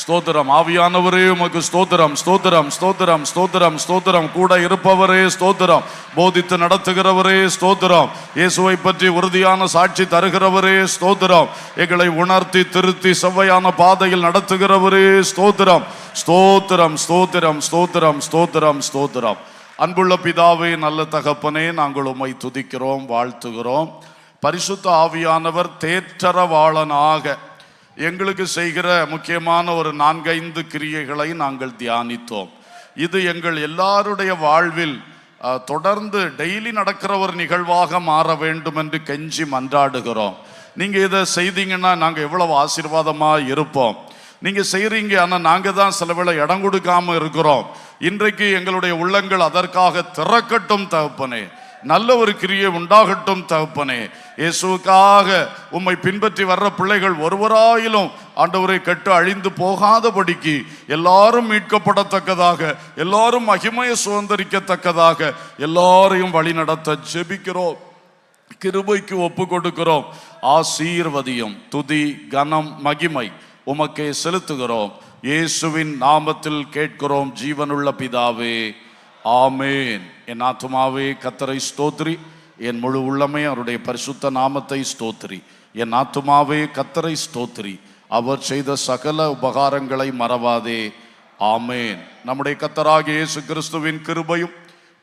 ஸ்தோத்திரம். ஆவியானவரே உமக்கு ஸ்தோத்திரம், ஸ்தோத்திரம், ஸ்தோத்திரம், ஸ்தோத்திரம், ஸ்தோத்திரம். கூட இருப்பவரே ஸ்தோத்திரம். போதித்து நடத்துகிறவரே ஸ்தோத்திரம். இயேசுவை பற்றி உறுதியான சாட்சி தருகிறவரே ஸ்தோத்திரம். எங்களை உணர்த்தி திருத்தி செவ்வையான பாதையில் நடத்துகிறவரே ஸ்தோத்திரம், ஸ்தோத்திரம், ஸ்தோத்திரம், ஸ்தோத்திரம், ஸ்தோத்திரம், ஸ்தோத்திரம். அன்புள்ள பிதாவே, நல்ல தகப்பனே, நாங்கள் உம்மை துதிக்கிறோம், வாழ்த்துகிறோம். பரிசுத்த ஆவியானவர் தேற்றரவாளனாக எங்களுக்கு செய்கிற முக்கியமான ஒரு 4-5 கிரியைகளை நாங்கள் தியானித்தோம். இது எங்கள் எல்லாருடைய வாழ்வில் தொடர்ந்து டெய்லி நடக்கிற ஒரு நிகழ்வாக மாற வேண்டும் என்று கெஞ்சி மன்றாடுகிறோம். நீங்கள் இதை செய்தீங்கன்னா நாங்கள் எவ்வளவு ஆசீர்வாதமாக இருப்போம். நீங்கள் செய்கிறீங்க, ஆனால் நாங்கள் தான் சில வேளை இடம் கொடுக்காம இருக்கிறோம். இன்றைக்கு எங்களுடைய உள்ளங்கள் அதற்காக திறக்கட்டும் தகப்பனே. நல்ல ஒரு கிரியை உண்டாகட்டும் தகப்பனே. இயேசுவுக்காக உம்மை பின்பற்றி வர்ற பிள்ளைகள் ஒருவராயிலும் ஆண்டவரை கெட்டு அழிந்து போகாதபடிக்கு எல்லாரும் மீட்கப்படத்தக்கதாக, எல்லாரும் மகிமையை சுதந்திரிக்கத்தக்கதாக எல்லாரையும் வழி நடத்த ஜெபிக்கிறோம். கிருபைக்கு ஒப்பு கொடுக்கிறோம். ஆசீர்வதியும். துதி, கனம், மகிமை உமக்கே செலுத்துகிறோம். இயேசுவின் நாமத்தில் கேட்கிறோம் ஜீவனுள்ள பிதாவே, ஆமேன். என் ஆத்துமாவே கர்த்தரை ஸ்தோத்திரி, என் முழு உள்ளமே அவருடைய பரிசுத்த நாமத்தை ஸ்தோத்திரி. என் ஆத்துமாவே கர்த்தரை ஸ்தோத்திரி, அவர் செய்த சகல உபகாரங்களை மறவாதே. ஆமேன். நம்முடைய கர்த்தராகிய இயேசு கிறிஸ்துவின் கிருபையும்,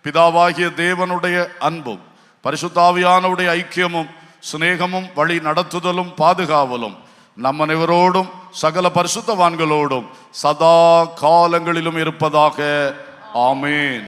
பிதாவாகிய தேவனுடைய அன்பும், பரிசுத்த ஆவியானவருடைய ஐக்கியமும், சிநேகமும், வழி நடத்துதலும், பாதுகாவலும் நம் அனைவரோடும் சகல பரிசுத்தவான்களோடும் சதா காலங்களிலும் இருப்பதாக. ஆமேன்.